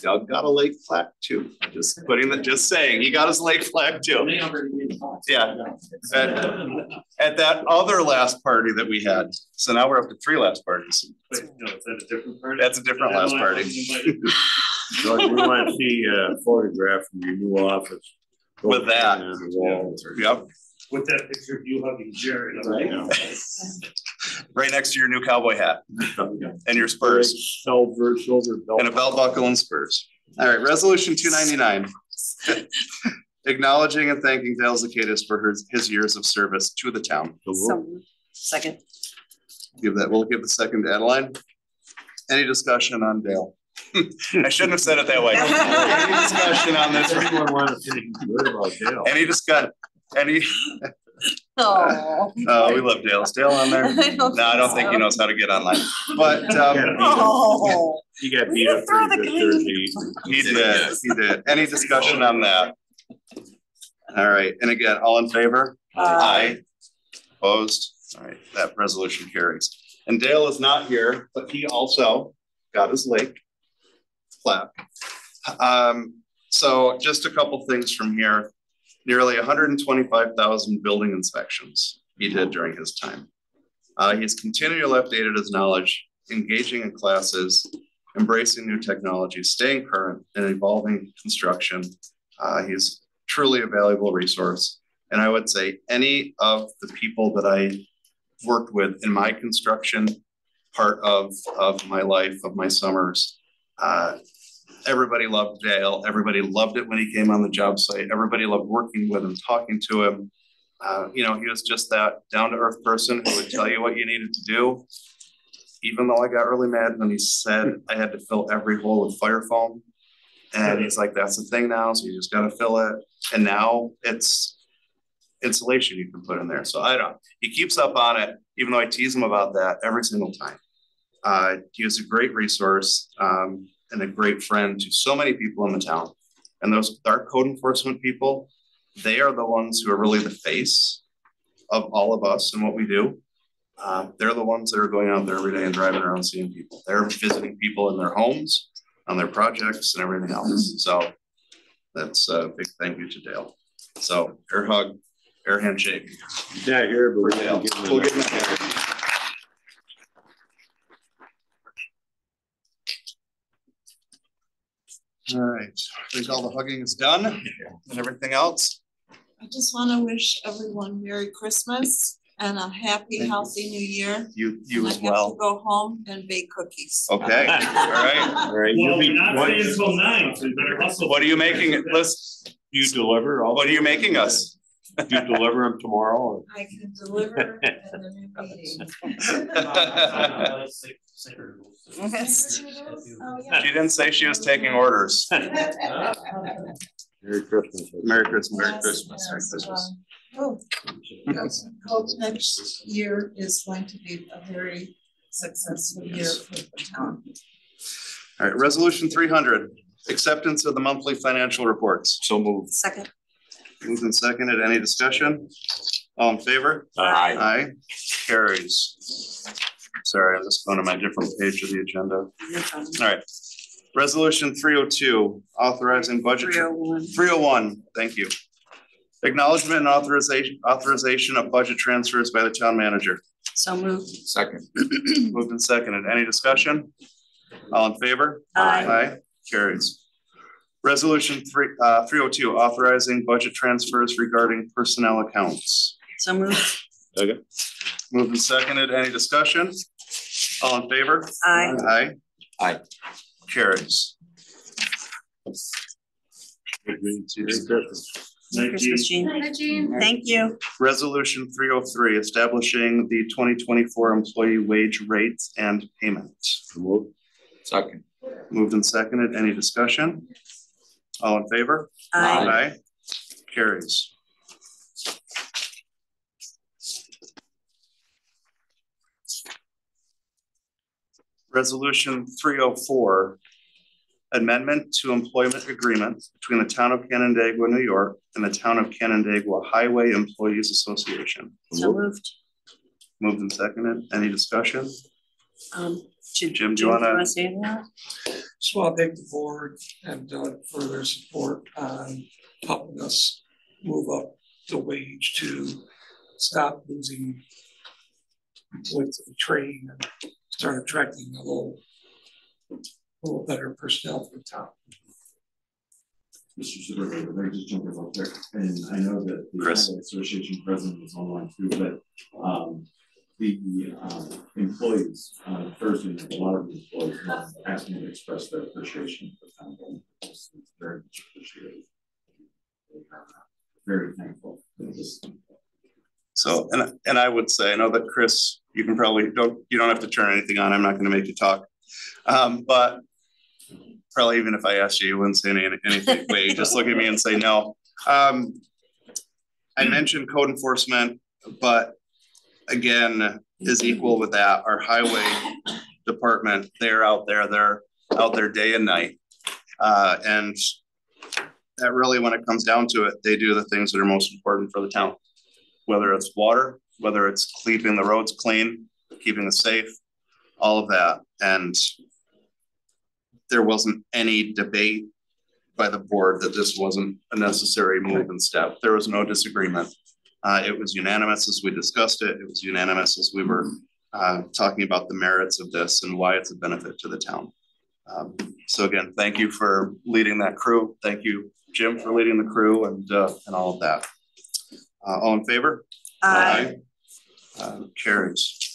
Doug got a lake plaque too. Just saying, he got his lake plaque too. Yeah. At that other last party that we had. So now we're up to 3 last parties. Wait, no, is that a different party? That's a different last party. Doug, we want to see a photograph from your new office. With that. Yep. With that picture of you hugging Jerry. Right. Right next to your new cowboy hat and your spurs. Silver belt. And a belt buckle and spurs. All right, resolution 299. Acknowledging and thanking Dale Zacchaeus for his years of service to the town. Second. We'll give the second to Adeline. Any discussion on Dale? I shouldn't have said it that way. Any discussion on this? Everyone wants to think good about Dale. Any discussion? Oh, we love Dale. Is Dale on there? I don't think he knows how to get online. But he got beat up pretty good Thursday. He did. Any discussion on that? All right. And again, all in favor? Aye. Opposed? All right. That resolution carries. And Dale is not here, but he also got his lake plaque. So just a couple things from here. Nearly 125,000 building inspections he did during his time. He's continually updated his knowledge engaging in classes, embracing new technology, staying current and evolving construction. He's truly a valuable resource. And I would say any of the people that I worked with in my construction part of my life, of my summers, everybody loved Dale. Everybody loved it when he came on the job site. Everybody loved working with him, talking to him. He was just that down-to-earth person who would tell you what you needed to do. Even though I got really mad when he said I had to fill every hole with fire foam. And he's like, that's the thing now, so you just gotta fill it. And now it's insulation you can put in there. So he keeps up on it, even though I tease him about that every single time. He is a great resource and a great friend to so many people in the town. And those our code enforcement people, they are the ones who are really the face of all of us and what we do. They're the ones that are going out there every day and driving around seeing people. They're visiting people in their homes, on their projects and everything else. So that's a big thank you to Dale. So air hug, air handshake. Yeah, here, but Dale. We'll give him a hand. All right, I think all the hugging is done and everything else. I just want to wish everyone Merry Christmas and a happy, healthy New Year. You as I well. have to go home and bake cookies. Okay, all right. All right. Well, we're not staying until 9, so you better hustle. What are you making? Let's. You deliver. What are you making us? Do you deliver them tomorrow? I can deliver at the new meeting. Yes. Oh, yeah. She didn't say she was taking orders. Merry Christmas. Merry Christmas. Merry Yes, Christmas. Merry yes, Christmas. yes. Hope next year is going to be a very successful year for the town. All right, resolution 300, acceptance of the monthly financial reports. So moved. Second. Moved and seconded. Any discussion? All in favor? Aye. Aye. Carries. Sorry, I'm just going to my different page of the agenda. All right. Resolution 302, authorizing budget. 301. 301, thank you. Acknowledgement and authorization of budget transfers by the town manager. So moved. Second. Moved and seconded. Any discussion? All in favor? Aye. Aye. Carries. Resolution 302, authorizing budget transfers regarding personnel accounts. So moved. Okay. Moved and seconded. Any discussion? All in favor? Aye. Aye. Aye. Carries. Merry Christmas. Merry Christmas, Jean. Hi, Jean. Thank you. Resolution 303, establishing the 2024 employee wage rates and payment. Second. Moved and seconded. Any discussion? All in favor? Aye. Aye. Carries. Resolution 304, amendment to employment agreement between the town of Canandaigua, New York and the town of Canandaigua Highway Employees Association. So moved. Moved and seconded. Any discussion? Jim, do you wanna? Say that? So I'll thank the board and for their support on helping us move up the wage to stop losing employees of the train and start attracting a little better personnel for the town. Mr. Supervisor, if I just jump in real quick, and I know that the Highway Association president is online too, but the employees, Thursday night, a lot of the employees asked me to express their appreciation for the town. It's very much appreciated. Very thankful. So, and I would say, I know that Chris, you can probably you don't have to turn anything on. I'm not going to make you talk. But probably even if I asked you, you wouldn't say anything, but you just look at me and say no. I mentioned code enforcement, but again, is equal with that. Our highway department, they're out there day and night. And that really, when it comes down to it, they do the things that are most important for the town, whether it's water, whether it's keeping the roads clean, keeping us safe, all of that. And there wasn't any debate by the board that this wasn't a necessary move and step. There was no disagreement. It was unanimous as we discussed it. It was unanimous as we were talking about the merits of this and why it's a benefit to the town. So again, thank you for leading that crew. Thank you, Jim, for leading the crew and all of that. All in favor? Aye. Carries.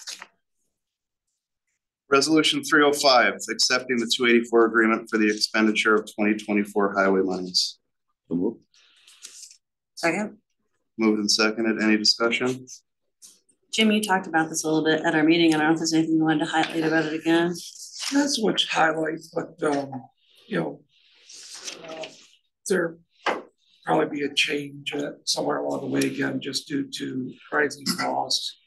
Resolution 305, accepting the 284 agreement for the expenditure of 2024 highway monies. Second. Moved and seconded. Any discussion? Jim, you talked about this a little bit at our meeting. I don't know if there's anything you wanted to highlight about it again. Not so much highlights, but, you know, there probably be a change somewhere along the way again, just due to rising costs,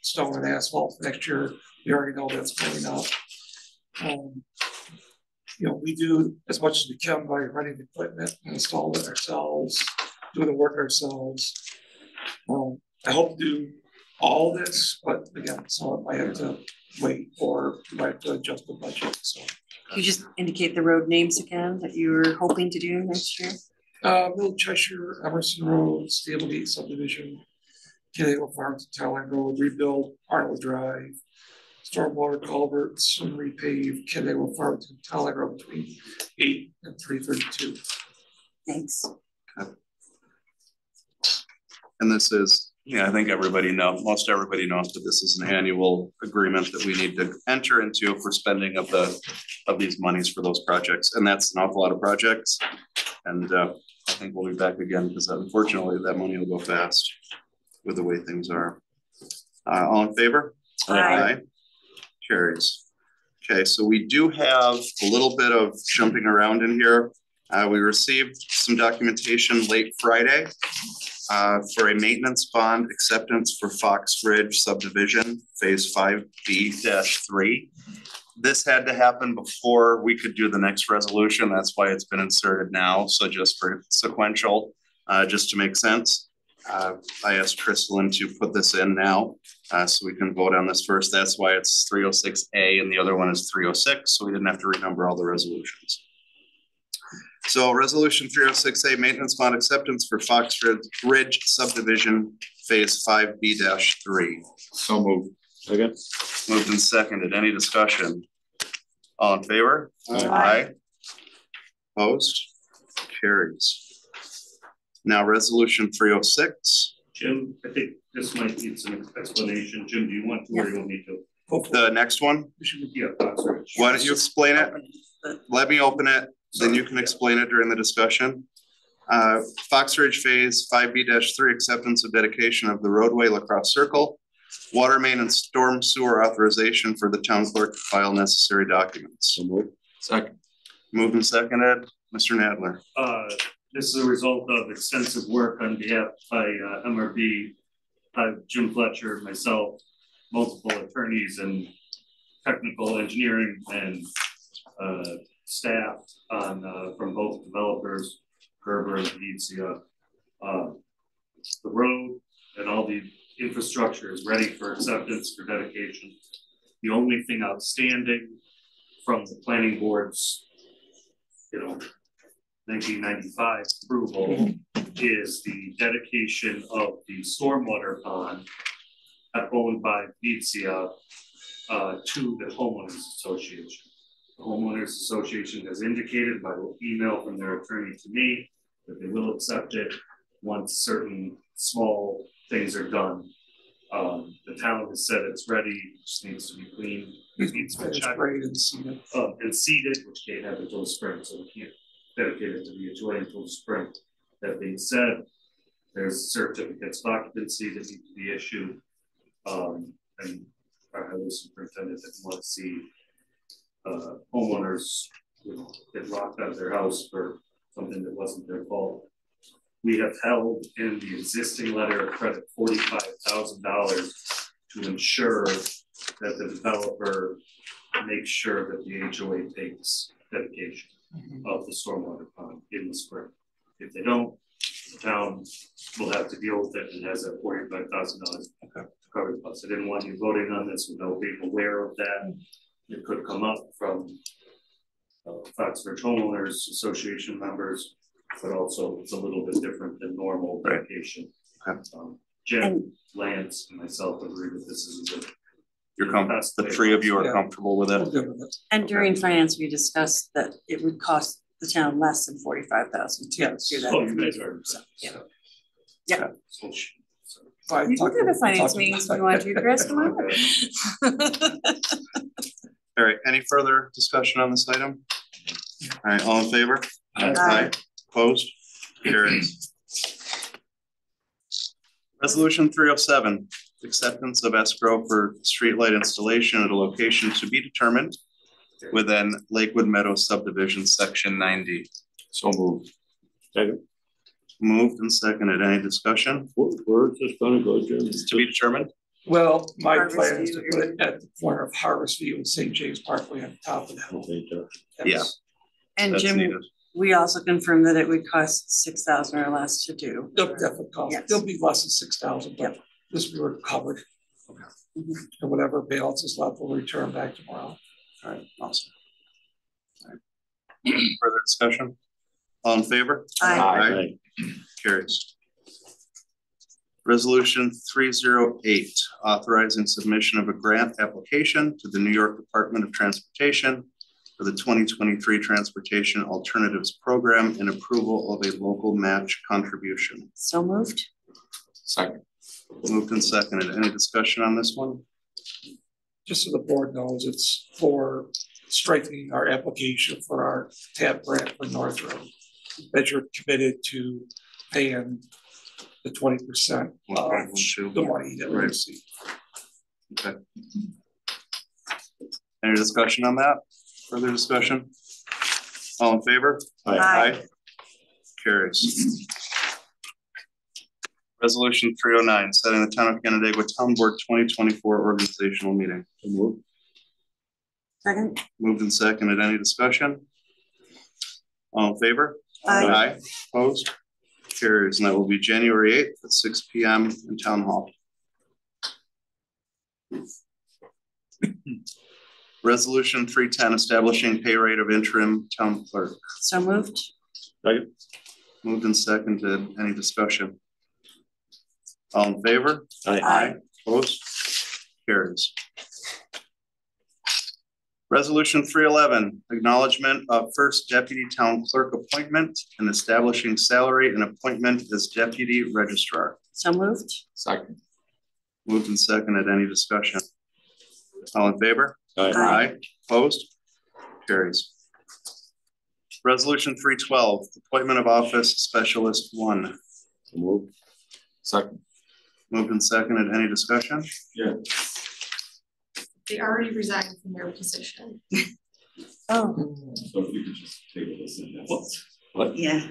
stone and asphalt next year. We already know that's going up. You know, we do as much as we can by running equipment, installing it ourselves, doing the work ourselves. I hope to do all this, but again, so I have to wait or might have to adjust the budget. So Can you just indicate the road names again that you were hoping to do next year? Middle Cheshire, Emerson Road, Stablegate Subdivision, Kennedy Farms to Talon Road, rebuild Arnold Drive, stormwater culverts and repave Kennedy Farms to Talon Road between 8 and 332. Thanks. Okay. And this is, I think everybody knows, most everybody knows that this is an annual agreement that we need to enter into for spending of these monies for those projects. And that's an awful lot of projects. And I think we'll be back again because unfortunately that money will go fast with the way things are. All in favor? Aye. Carries. Okay, so we do have a little bit of jumping around in here. We received some documentation late Friday for a maintenance bond acceptance for Fox Ridge subdivision, phase 5B-3. This had to happen before we could do the next resolution. That's why it's been inserted now. So just for sequential, just to make sense. I asked Crystalline to put this in now so we can vote on this first. That's why it's 306A and the other one is 306. So we didn't have to renumber all the resolutions. So resolution 306A, maintenance bond acceptance for Fox Ridge subdivision, phase 5B-3. So moved. Again. Moved and seconded. Any discussion? All in favor? Aye. Opposed? Carries. Now resolution 306. Jim, I think this might need some explanation. Jim, do you want to or you want me to? The next one? Yeah, Fox Ridge. Why don't you explain it? Let me open it, then you can explain it during the discussion. Fox Ridge phase 5B-3, acceptance of dedication of the roadway Lacrosse Circle, water main and storm sewer authorization for the town clerk to file necessary documents. So moved. Second. Moved and seconded. Mr. Nadler. This is a result of extensive work on behalf by MRB, Jim Fletcher, myself, multiple attorneys and technical engineering and staff on from both developers, Gerber and Venezia. The road and all the infrastructure is ready for acceptance for dedication. The only thing outstanding from the planning board's, 1995 approval is the dedication of the stormwater pond owned by Venezia to the homeowners association. The homeowners association has indicated by email from their attorney to me that they will accept it once certain small things are done. The town has said it's ready, it just needs to be cleaned. It needs to be checked and seeded, which can't happen until the spring, so we can't dedicate it to the HOA until the spring. That being said, there's certificates of occupancy that need to be issued. And our highway superintendent didn't want to see homeowners get locked out of their house for something that wasn't their fault. We have held in the existing letter of credit $45,000 to ensure that the developer makes sure that the HOA takes dedication of the stormwater pond in the spring. If they don't, the town will have to deal with it and has that $45,000 to cover the cost. I didn't want you voting on this without being aware of that. It could come up from Fox Ridge Homeowners Association members, but also it's a little bit different than normal dedication. Jim, Lance, and myself agree that this is a good You're comfortable, the three of you are comfortable with it? And during finance, we discussed that it would cost the town less than 45,000 to do that. Oh, you guys are. Yeah. Yeah. Fine, You talk can go to about- finance talk meetings if about- you want to, Chris, come on. All right, any further discussion on this item? All right, all in favor? Aye. Opposed? Carries. Resolution 307, acceptance of escrow for streetlight installation at a location to be determined within Lakewood Meadows subdivision, section 90. So moved. Second. Moved and seconded. Any discussion? Where is this gonna go, Jim? It's to be determined. Well, my Harvest plan is View to put it at the corner of Harvest View and St. James Parkway on top of that. Okay, Joe. Yeah. And That's Jim, needed. we also confirmed that it would cost 6,000 or less to do. They'll definitely cost, Yes. they'll be less than 6,000, but this we were covered. Mhm. And whatever balance is left, we'll return back tomorrow. All right, awesome. All right. Further discussion? All in favor? Aye. Carries. Resolution 308, authorizing submission of a grant application to the New York Department of Transportation for the 2023 Transportation Alternatives Program and approval of a local match contribution. So moved. Second. Moved and seconded. Any discussion on this one? Just so the board knows, it's for strengthening our application for our TAP grant for North Road. That you're committed to paying the 20% of the money that we Right. receive. Okay. Any discussion on that? Further discussion? All in favor? Aye. Carries. Resolution 309, setting the Town of Canandaigua Town Board 2024 organizational meeting. Second. Moved and seconded. Any discussion? All in favor? Aye. Opposed? Carries, and that will be January 8th at 6 p.m. in Town Hall. Resolution 310, establishing pay rate of interim town clerk. So moved. Second. Moved and seconded. Any discussion? All in favor? Aye. Opposed? Carries. Resolution 311, acknowledgement of first deputy town clerk appointment and establishing salary and appointment as deputy registrar. So moved. Second. Moved and seconded. Any discussion? All in favor? Aye. Opposed? Carries. Resolution 312, appointment of office specialist 1. Move. Second. Moved and seconded. Any discussion? Yeah. They already resigned from their position. Oh, So if you could just take this in. What? yeah.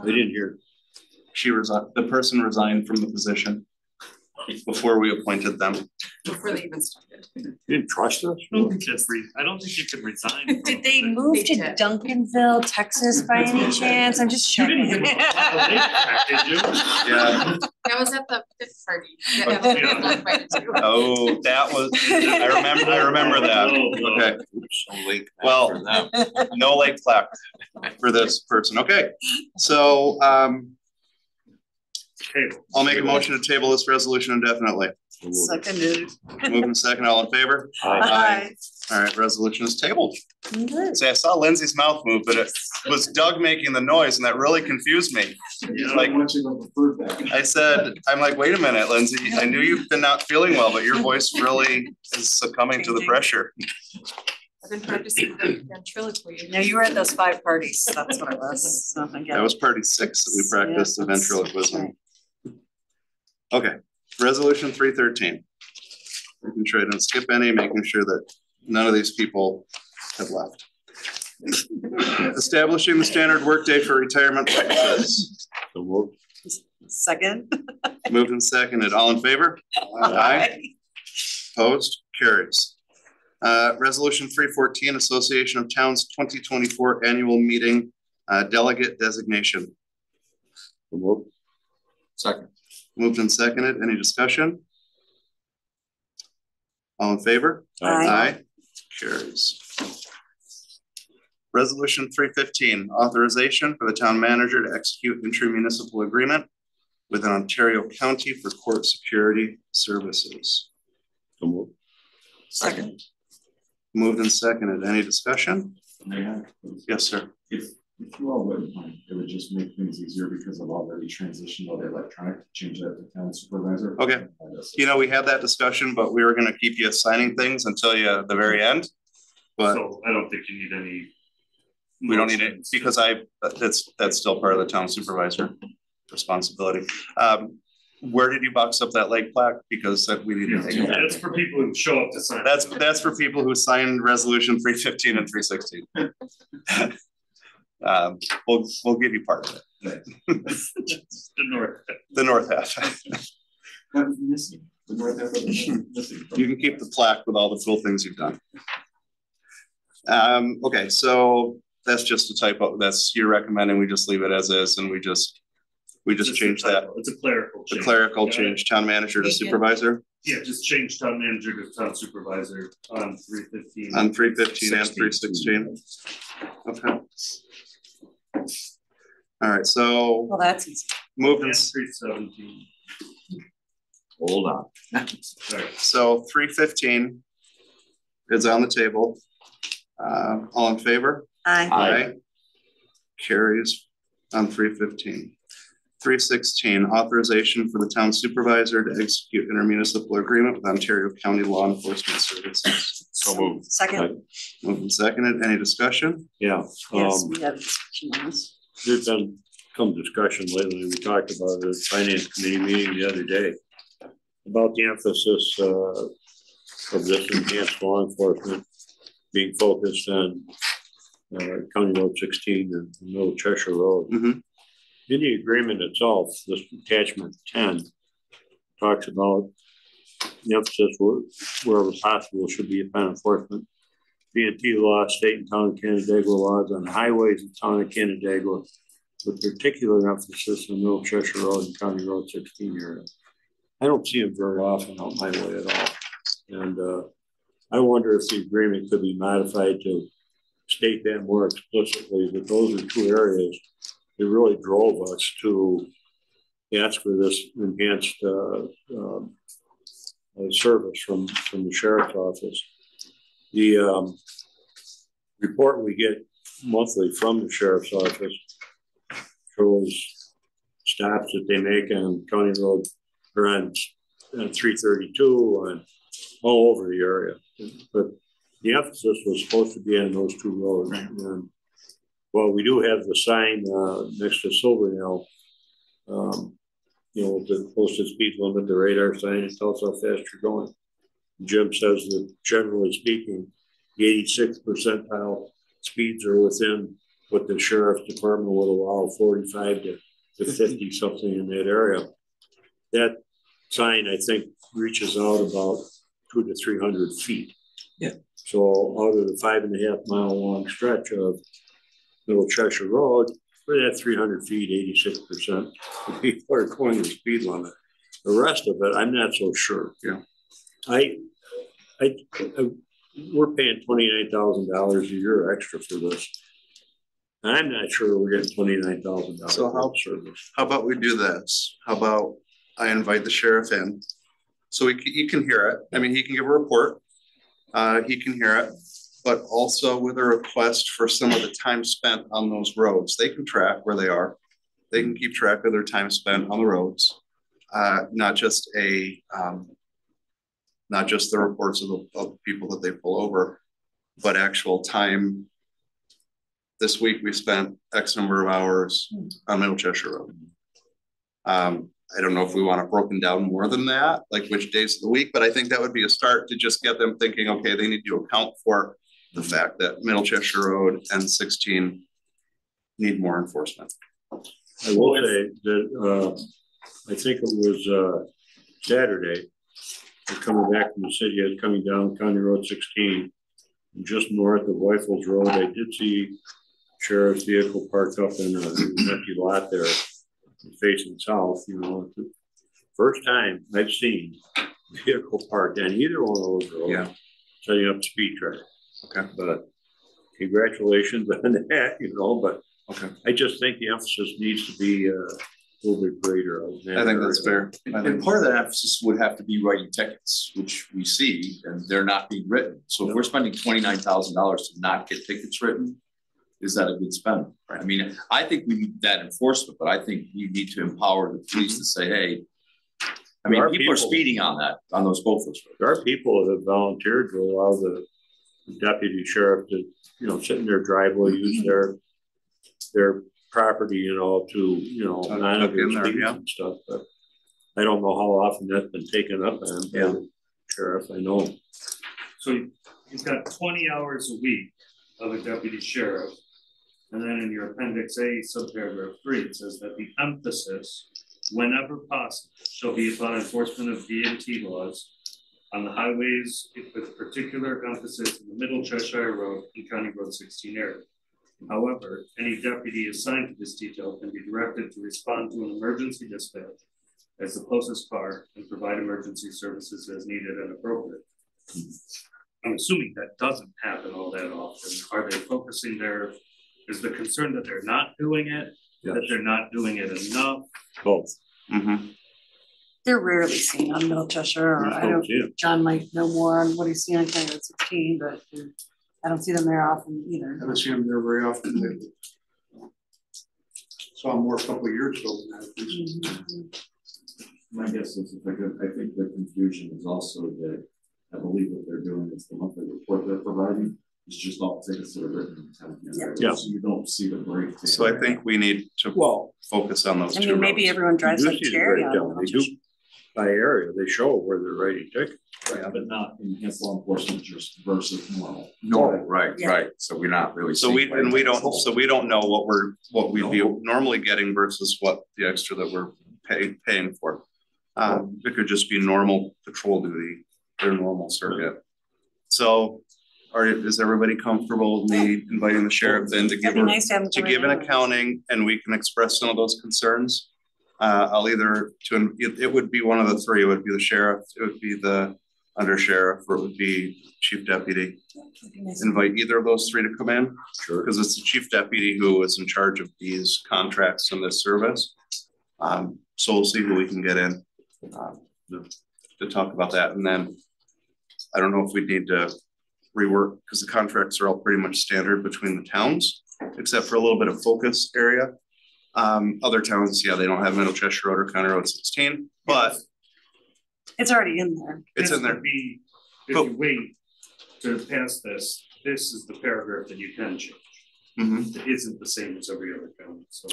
I didn't hear. She resigned, the person resigned from the position before we appointed them. Before they even started. You didn't trust us? I don't think you can resign. from Did they it. move They to did. Duncanville, Texas by any chance? I'm just You didn't checking. give them a holiday back, did you? Yeah. That was at the fifth party. Yeah. That was invited to. Oh, that was, I remember that. Oh, Okay. So late. Well, for them. no late plaque for this person. Okay. So Okay. I'll make a motion to table this resolution indefinitely. Seconded. Moving second, all in favor? Aye. All right, resolution is tabled. Good. See, I saw Lindsay's mouth move, but it was Doug making the noise and that really confused me. Like, I said, I'm like, wait a minute, Lindsay, I knew you've been not feeling well, but your voice really is succumbing to the pressure. I've been practicing the ventriloquy. No, you were at those 5 parties. That's what it was. So I get That it. was party 6 that we practiced the Yeah, that's ventriloquism. Okay, resolution 313. Making sure I didn't skip any, making sure that none of these people have left. Establishing the standard workday for retirement purposes. Second. Moved and seconded. All in favor? Aye. Opposed? Carries. Resolution 314, Association of Towns 2024 Annual Meeting, Delegate Designation. Second. Moved and seconded. Any discussion? All in favor? Aye. Carries. Resolution 315, authorization for the town manager to execute intermunicipal agreement with an Ontario County for court security services. Second. Moved and seconded. Any discussion? Yes, sir. If you all wouldn't mind, it would just make things easier because I've already transitioned all the electronic, change that to town supervisor. Okay. You know, we had that discussion, but we were gonna keep you assigning things until you at the very end. But So I don't think you need any. we don't need it because that's still part of the town supervisor responsibility. Where did you box up that lake plaque? Because we need to take it. That's for people who show up to sign. That's for people who signed resolution 315 and 316. We'll give you part of it. The north half. Missing. The north half of the missing. You can keep the plaque with all the cool things you've done. Okay, so that's just a typo. You're recommending we just leave it as is, and we just change that. It's a clerical change. The clerical change, town manager to supervisor. Yeah, just change town manager to town supervisor on 315. On 315 and 316. Okay. All right, so. Well, that's easy. Movements. 317. Hold on. So 315 is on the table. All in favor? Aye. Aye. Carries on 315. 316, authorization for the town supervisor to execute intermunicipal agreement with Ontario County Law Enforcement Services. So moved. Second. Moved and seconded. Any discussion? Yeah. Yes, we have discussion on this. There's been some discussion lately. We talked about it at the finance committee meeting the other day about the emphasis of this enhanced law enforcement being focused on County Road 16 and Middle Cheshire Road. Mm-hmm. In the agreement itself, this attachment 10 talks about the emphasis wherever possible should be upon enforcement. B&T law, state and town of Canandaigua laws on highways in town of Canandaigua, with particular emphasis on Middle Cheshire Road and County Road 16 area. I don't see them very often out my way at all. And I wonder if the agreement could be modified to state that more explicitly, that those are two areas that really drove us to ask for this enhanced service from the sheriff's office. The report we get monthly from the sheriff's office shows stops that they make on County Road or on 332 and all over the area. But the emphasis was supposed to be on those two roads. Right. And well, we do have the sign next to Silvernail, the posted speed limit, the radar sign, it tells how fast you're going. Jim says that generally speaking, the 86th percentile speeds are within what the sheriff's department would allow, 45 to 50 something in that area. That sign, I think, reaches out about 200 to 300 feet. Yeah. So out of the 5.5 mile long stretch of Middle Cheshire Road, for that 300 feet, 86% of people are going the speed limit. The rest of it, I'm not so sure. Yeah. We're paying $29,000 a year extra for this. I'm not sure we're getting $29,000 so service. How about we do this? How about I invite the sheriff in so he can hear it. I mean, he can give a report. He can hear it, but also with a request for some of the time spent on those roads. They can track where they are. They can keep track of their time spent on the roads, not just the reports of the people that they pull over, but actual time. This week we spent X number of hours on Middle Cheshire Road. I don't know if we want it broken down more than that, like which days of the week, but I think that would be a start to just get them thinking, okay, they need to account for the fact that Middle Cheshire Road and 16 need more enforcement. I will say that I think it was Saturday, coming back from the city, I was coming down County Road 16, and just north of Weifels Road, I did see sheriff's vehicle parked up in an empty lot there, facing south. The first time I've seen a vehicle parked on either one of those roads, setting up speed trap. Okay, but congratulations on that, but okay. I just think the emphasis needs to be little bit greater. I think that's fair. And part of that emphasis would have to be writing tickets, which we see, and they're not being written. So if we're spending $29,000 to not get tickets written, is that a good spend? I mean, I think we need that enforcement, but I think we need to empower the police to say, hey, I mean, people are speeding on those both roads. There are people that have volunteered to allow the deputy sheriff to, you know, sit in their driveway, use their property, you know, to monitor speeds and stuff, but I don't know how often that's been taken up on by the sheriff, I know. So you've got 20 hours a week of a deputy sheriff. And then in your appendix A, subparagraph 3, it says that the emphasis, whenever possible, shall be upon enforcement of DMT laws on the highways with particular emphasis in the Middle Cheshire Road and County Road 16 area. However, any deputy assigned to this detail can be directed to respond to an emergency dispatch as the closest car and provide emergency services as needed and appropriate. I'm assuming that doesn't happen all that often. Are they focusing there? Is the concern that they're not doing it, that they're not doing it enough? Both. They're rarely seen on Middle Cheshire, or I don't, John might know more on what he's seen on County Road 16, but I don't see them there often either. I haven't seen them there very often lately. Saw them more a couple of years ago than that. My guess is, I think the confusion is also that I believe what they're doing is the monthly report they're providing is just all tickets that are written in 10 minutes. So you don't see the breakdown. So I think we need to focus on those two. I mean, maybe everyone drives like Jerry on They do by area, they show where they're writing tickets. Right, but not enhanced law enforcement just versus normal. Right. So we're not really. So we don't know what we'd be normally getting versus what the extra that we're paying for. It could just be normal patrol duty, their normal circuit. So is everybody comfortable with me inviting the sheriff then to give an accounting, and we can express some of those concerns? It would be one of the three. It would be the sheriff, it would be the under sheriff, or it would be chief deputy. Invite either of those three to come in. Sure. Because it's the chief deputy who is in charge of these contracts and this service. So we'll see who we can get in to talk about that. And then I don't know if we need to rework, because the contracts are all pretty much standard between the towns, except for a little bit of focus area. Other towns, they don't have Middle Cheshire Road or County Road 16, but it's already in there. It's in there. If you wait to pass this, this is the paragraph that you can change. It isn't the same as every other county. So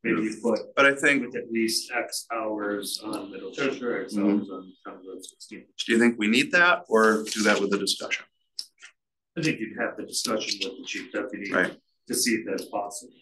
maybe you put, but I think with at least X hours on Middle Cheshire, X hours on County Road 16. Do you think we need that, or do that with the discussion? I think you'd have the discussion with the chief deputy to see if that's possible.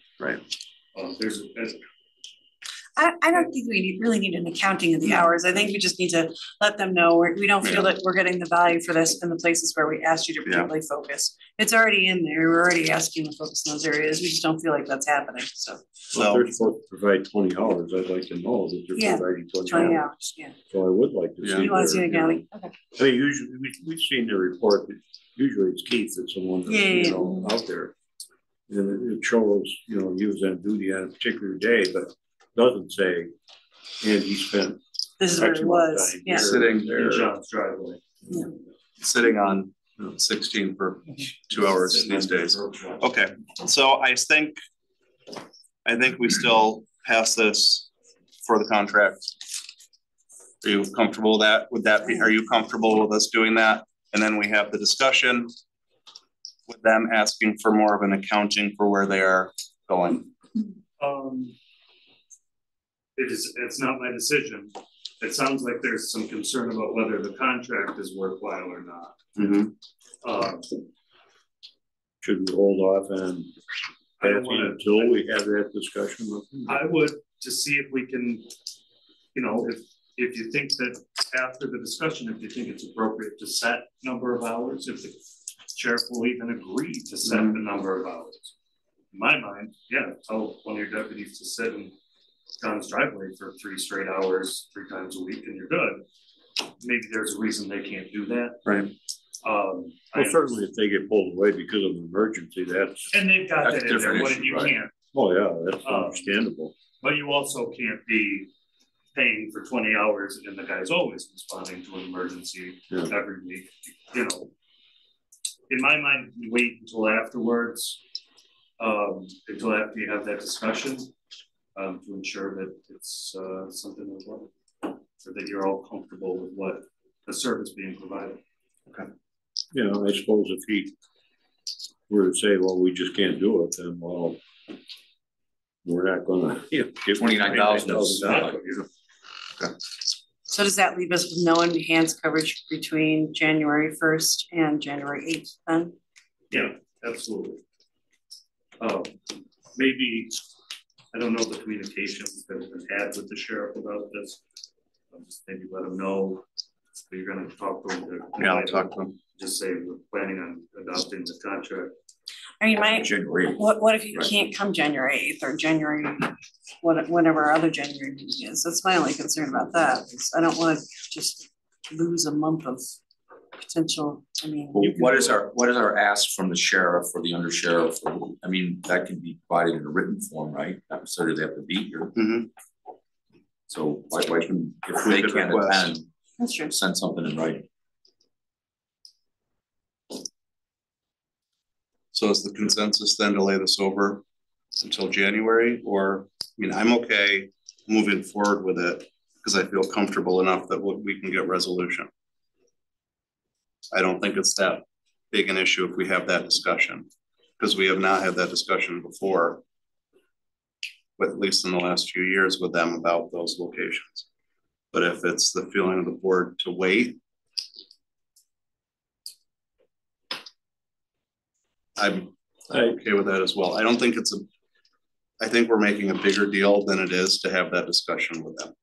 I don't think we really need an accounting of the hours. I think we just need to let them know we don't feel that we're getting the value for this in the places where we asked you to particularly focus. It's already in there. We're already asking to focus in those areas. We just don't feel like that's happening. So if they're supposed to provide 20 hours, I'd like to know that they're providing 20 hours. So I would like to see. You want to see an accounting? Okay. I mean, usually we've seen the report. Usually it's Keith that's the one that's out there. And it shows, he was on duty on a particular day, but doesn't say, and he spent. This is where he was. Sitting there in John's driveway. Sitting on 16 for 2 hours these days. Okay, so I think we still pass this for the contract. Are you comfortable with that? Are you comfortable with us doing that? And then we have the discussion with them asking for more of an accounting for where they are going. It's not my decision. It sounds like there's some concern about whether the contract is worthwhile or not. Should we hold off and until we have that discussion with them? I would, to see if we can, if you think that after the discussion, if you think it's appropriate to set number of hours, if the sheriff will even agree to set the number of hours. In my mind, tell one of your deputies to sit in John's driveway for 3 straight hours, 3 times a week, and you're good. Maybe there's a reason they can't do that. Right. Certainly if they get pulled away because of an emergency, and they've got that in there. What if you can't? Oh yeah, that's understandable. But you also can't be paying for 20 hours and the guy's always responding to an emergency every week. You know, in my mind, you wait until afterwards, until after you have that discussion, to ensure that it's something that's wrong, so that you're all comfortable with what the service being provided. Okay. You know, I suppose if he were to say, well, we just can't do it, then well, we're not gonna, give $29,000. Okay. So does that leave us with no enhanced coverage between January 1st and January 8th then? Yeah, absolutely. Maybe, I don't know the communications that have been had with the sheriff about this. Just maybe let him know that you're gonna talk to him. Yeah, I'll talk to him. Just say we're planning on adopting the contract. I mean, January. what if you can't come January 8th or January, whatever our other January meeting is? That's my only concern about that. I don't want to just lose a month of potential. I mean, What is our ask from the sheriff or the undersheriff? I mean, that can be provided in a written form, right? Not necessarily they have to be here. So why can, if they can't attend, that's true. send something in writing? So is the consensus then to lay this over until January? Or, I mean, I'm okay moving forward with it because I feel comfortable enough that we can get resolution. I don't think it's that big an issue if we have that discussion, because we have not had that discussion before, but at least in the last few years with them about those locations. But if it's the feeling of the board to wait, I'm okay with that as well. I don't think I think we're making a bigger deal than it is to have that discussion with them.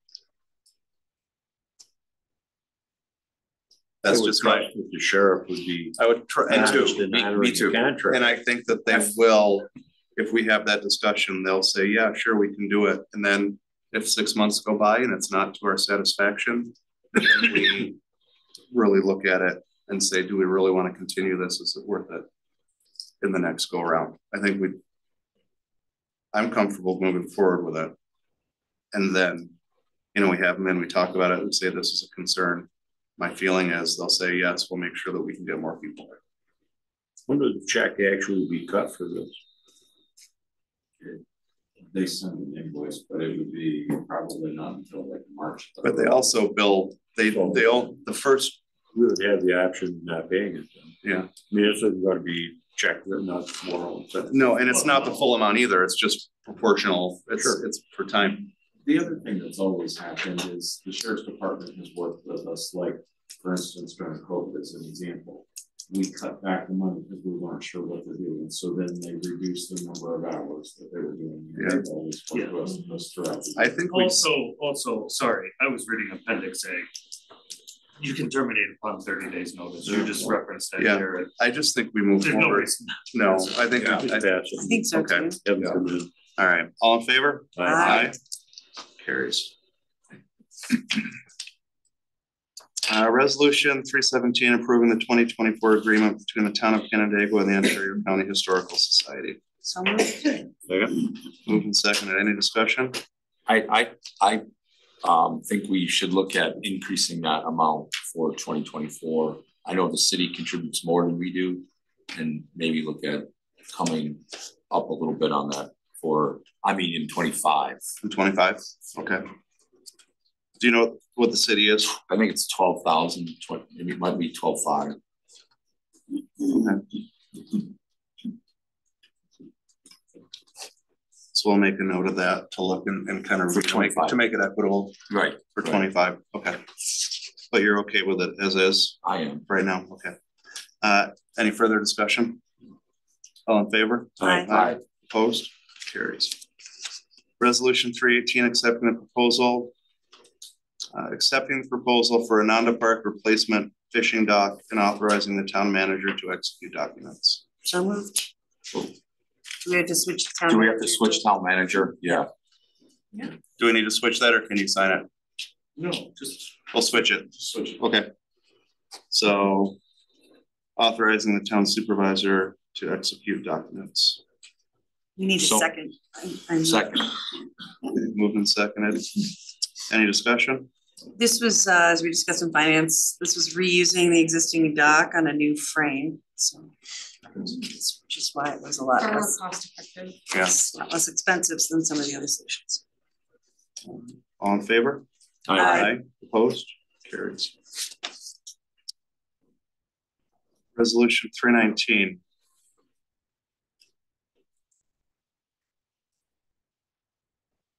That's just the sheriff would be. I would try, and me too. Contract. And I think that they will, if we have that discussion, they'll say, yeah, sure, we can do it. And then if 6 months go by and it's not to our satisfaction, then we really look at it and say, do we really want to continue this? Is it worth it in the next go around? I think I'm comfortable moving forward with it. And then, you know, we have them in, we talk about it and say, this is a concern. My feeling is they'll say, yes, we'll make sure that we can get more people there. When does the check actually be cut for this? They send an invoice, but it would be probably not until like March. But they also bill, the first. We would have the option of not paying it then. Yeah. I mean, it's going to be checked, not tomorrow. No, and it's not the full amount either. It's just proportional. It's for time. The other thing that's always happened is the sheriff's department has worked with us, like, for instance, during COVID as an example. We cut back the money because we weren't sure what they're doing. So then they reduced the number of hours that they were doing. Yeah. I think also, sorry, I was reading Appendix A. You can terminate upon 30 days notice. You just referenced that here. I just think we move forward. No, I think I think so okay. too. Yeah. All right. All in favor? Aye. Carries. Resolution 317 approving the 2024 agreement between the town of Canandaigua and the Ontario County Historical Society. So moved. Moved and seconded. Any discussion? I think we should look at increasing that amount for 2024. I know the city contributes more than we do, and maybe look at coming up a little bit on that in 25. In 25? Okay. Do you know what the city is? I think it's 12,000, maybe it might be 12,500. So we'll make a note of that to look and kind of to make it equitable. Right. For 25. Okay. But you're okay with it as is? I am. Right now. Okay. Any further discussion? All in favor? Aye. Opposed? Carries. Resolution 318 accepting the proposal. Accepting the proposal for Ananda Park replacement fishing dock and authorizing the town manager to execute documents. So moved. Do we have to switch town? Do we have to switch town manager? Yeah. Yeah. Do we need to switch that or can you sign it? No, just we'll switch it. Okay. So authorizing the town supervisor to execute documents. We need a So- second. Second. Moved and seconded. Any discussion? This was, as we discussed in finance, this was reusing the existing dock on a new frame, so. It's just why it was a lot Far more less, cost effective. Yeah. a lot less expensive than some of the other solutions. All in favor? Aye. Opposed? Carries. Resolution 319.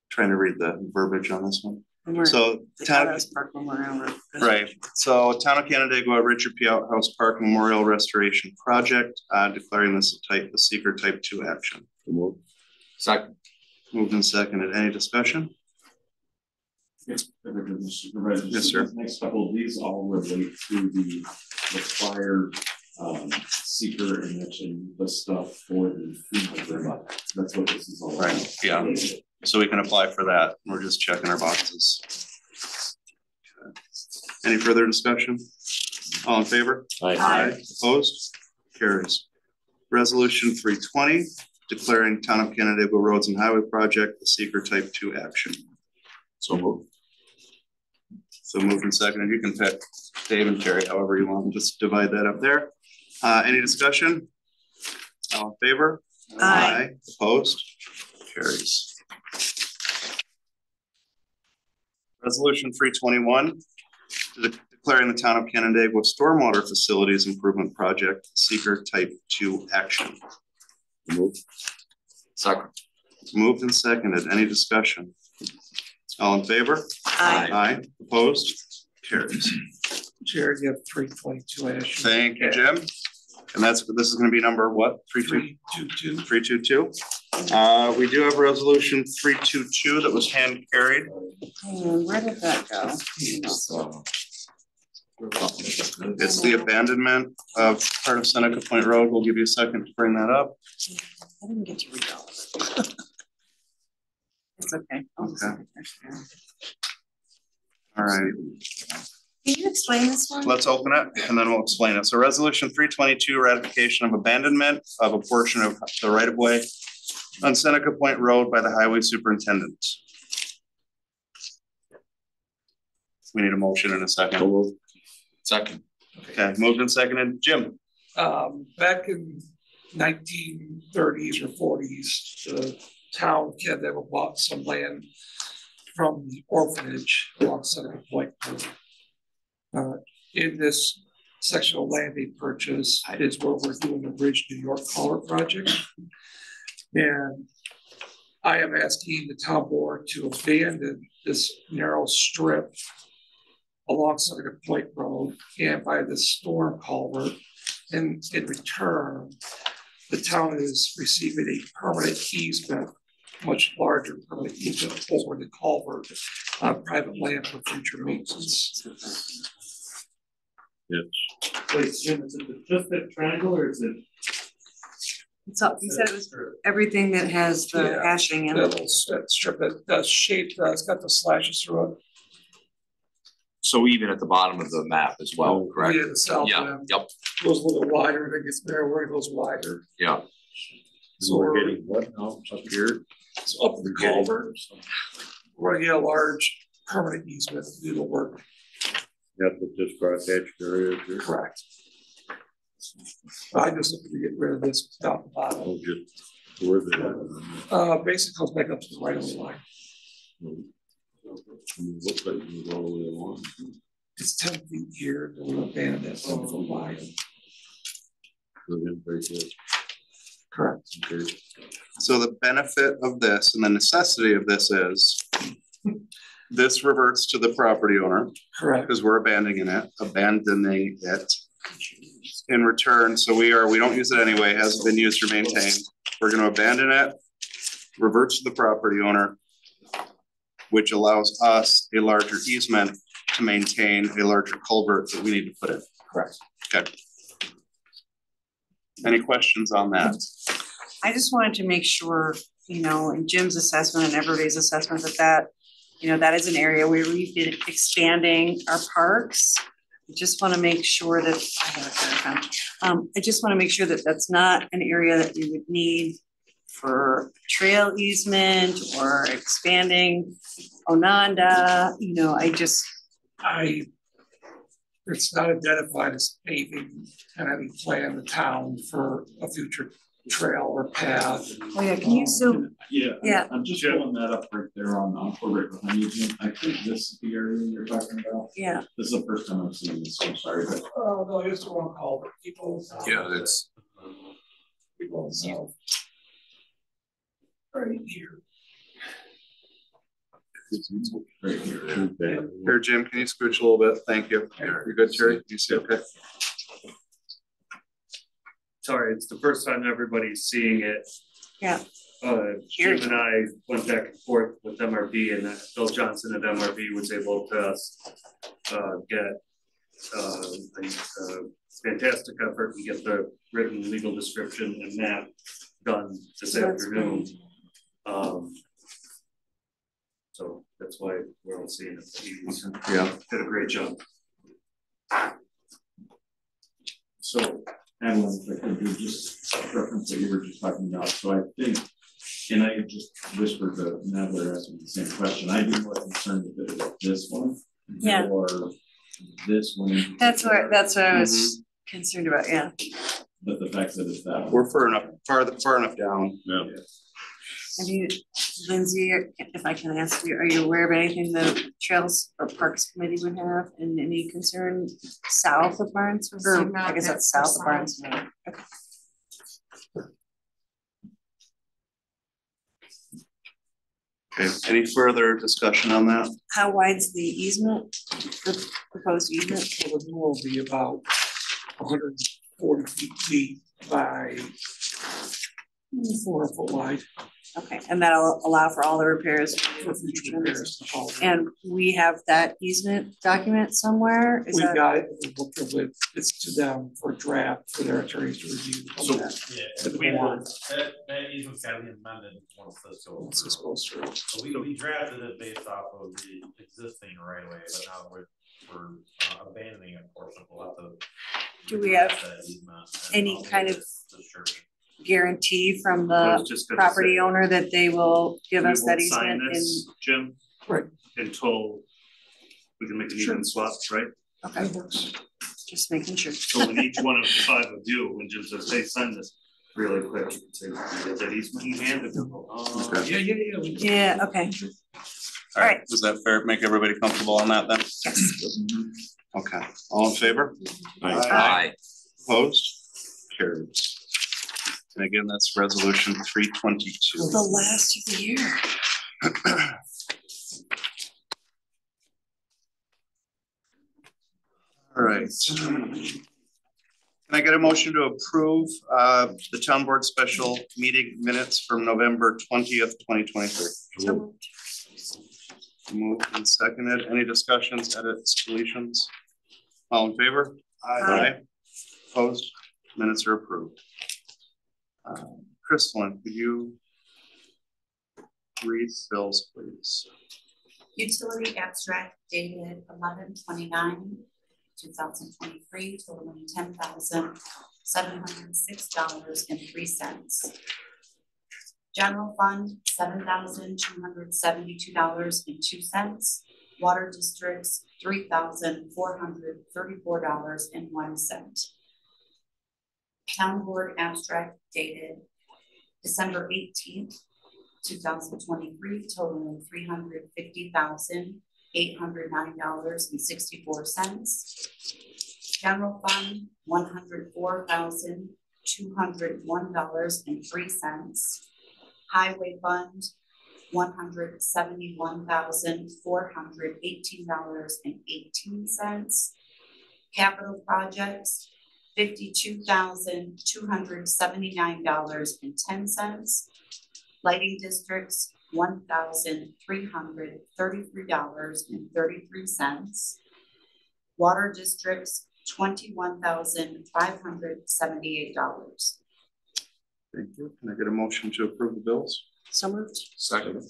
Trying to read the verbiage on this one. So The town, Outhouse Park Memorial Road. right, so Town of Canandaigua Richard P. Outhouse Park Memorial Restoration Project, declaring this a secret type 2 action. Second. Moved and seconded. Any discussion? Yes, Mr. Supervisor. Yes, sir. Next couple of these all relate to the required seeker and actually the stuff for the FEMA grant. That's what this is all about. Right, yeah. So we can apply for that. We're just checking our boxes. Okay. Any further discussion? All in favor? Aye. Opposed? Carries. Resolution 320, declaring Town of Canandaigua Roads and Highway Project a secret type 2 action. So moved. So moved and seconded. You can pick Dave and Terry, however you want. Just divide that up there. Any discussion? All in favor? Aye. Opposed? Carries. Resolution 321, declaring the Town of Canandaigua Stormwater Facilities Improvement Project seeker type 2 action. Moved. Second. Moved and seconded. Any discussion? All in favor? Aye. Aye. Opposed? Carries. Jared, you have 322 Ash. Thank you, Jim. And this is gonna be number what? 322. 322. We do have resolution 322 that was hand carried. Where did that go? It's the abandonment of part of Seneca Point Road. We'll give you a second to bring that up. I didn't get to read all of it. It's okay. Okay. All right. Can you explain this one? Let's open it and then we'll explain it. So resolution 322, ratification of abandonment of a portion of the right of way on Seneca Point Road by the highway superintendent. We need a motion in a second. Second. Okay, moved and seconded. Jim. Back in 1930s or 40s, the town of Canandaigua bought some land from the orphanage along Seneca Point. In this section of land they purchased is where we're doing the Bridge New York Culvert project. And I am asking the town board to abandon this narrow strip along Seneca Point Road and by the storm culvert. And in return, the town is receiving a permanent easement, much larger permanent easement over the culvert on private land for future maintenance. Wait, Jim, is it just that triangle or is it? It's up, you said it was everything that has the Yeah, hashing in that it. little strip that's shaped, it's got the slashes through it. So even at the bottom of the map as well, correct? Yeah, the south Yeah, end yep, goes a little wider, then gets narrower, it goes wider. yeah. So we're getting what now, up here? It's up the culvert. We're gonna get a large permanent easement to do the work. That's what this crosshatch area is here. Correct. I just looking to get rid of this down the bottom. Oh, just where the. Basically goes back up to the right of the line. Looks like it goes all the way along. It's 10 feet here, then we'll abandon it 1 foot wide. Within right there. Correct. Okay. So the benefit of this and the necessity of this is this reverts to the property owner. Correct. Because we're abandoning it. In return, so we don't use it anyway, hasn't been used or maintained. We're gonna abandon it, reverts to the property owner, which allows us a larger easement to maintain a larger culvert that we need to put in. Correct. Okay. Any questions on that? I just wanted to make sure, you know, in Jim's assessment and everybody's assessment that that is an area where we've been expanding our parks. I just want to make sure that I just want to make sure that that's not an area that we would need for trail easement or expanding Ononda, you know, it's not identified as paving and any plan in the town for a future trail or path. Oh yeah, can you zoom? Yeah. I'm just pulling that up right there on right behind you, Jim. I think this is the area you're talking about. Yeah. This is the first time I've seen this, I'm sorry, but. Oh, no, it's the wrong culvert. People that's. know. Right here. Right here. Here, Jim, can you scooch a little bit? Thank you. You good, Terry? You see okay? Sorry, it's the first time everybody's seeing it. Yeah. Jim and I went back and forth with MRB, and Bill Johnson at MRB was able to get a fantastic effort and get the written legal description and map done this afternoon. So that's why we're all seeing it. He did a great job. So, and if I could do just reference what you were just talking about. So I think, and I just whispered to Nadler asking the same question. I'd be more concerned with it with this one. Yeah. Or this one. That's what I was concerned about, yeah. But the fact that it's that one. We're far enough down. Yeah. Have you, Lindsay, if I can ask you, are you aware of anything the Trails or Parks Committee would have and any concern south of Barnes? Or I guess that's south of Barnes. Okay. Okay, any further discussion on that? How wide's the easement, the proposed easement? So the mill will be about 140 feet deep by 4 foot wide. Okay, and that'll allow for all the repairs for future repairs. And we have that easement document somewhere? We've got it, it's to them for a draft for their attorneys to review. So that easement's gotta be amended once this goes through. So we drafted it based off of the existing right away, but now we're abandoning a portion. We'll have to. Do we have any kind of guarantee from the property owner that they will give us that easement in Jim? Right. Until we can make an even swap, right? Okay. Just making sure. So when each one of the 5 of you, when Jim says, hey, sign this really quick, you can say, is that easement in hand? Okay. Yeah, okay. All right. Is that fair? Make everybody comfortable on that then? Yes. Okay. All in favor? Aye. Opposed? Carries. And again, that's resolution 322. The last of the year. All right. Can I get a motion to approve the town board special meeting minutes from November 20th, 2023? So Moved and seconded. Any discussions, edits, deletions? All in favor? Aye. Opposed? Minutes are approved. Crystalline, could you read bills, please? Utility abstract dated 11/29/2023, totaling $10,706.03. General fund $7,272.02. Water districts $3,434.01. Town board abstract dated December 18th, 2023, totaling $350,809.64. General fund $104,201.03. Highway fund $171,418.18. Capital projects $52,279.10. Lighting districts $1,333.33. Water districts $21,578. Thank you. Can I get a motion to approve the bills? So moved. Second.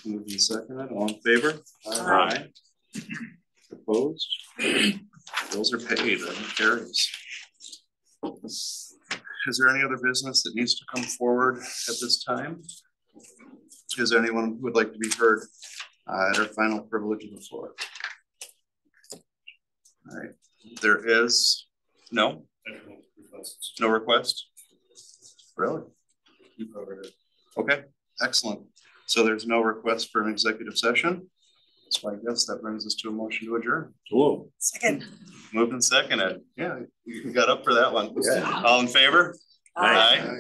Moved and seconded. All in favor? Aye. Opposed? Bills are paid. That carries. is there any other business that needs to come forward at this time? Is there anyone who would like to be heard at our final privilege of the floor? All right, there is no request. Really? You covered it. Okay, excellent. So there's no request for an executive session. So I guess that brings us to a motion to adjourn. Whoa. Second. Moved and seconded. Yeah, you got up for that one. Yeah. All in favor? Aye. Aye.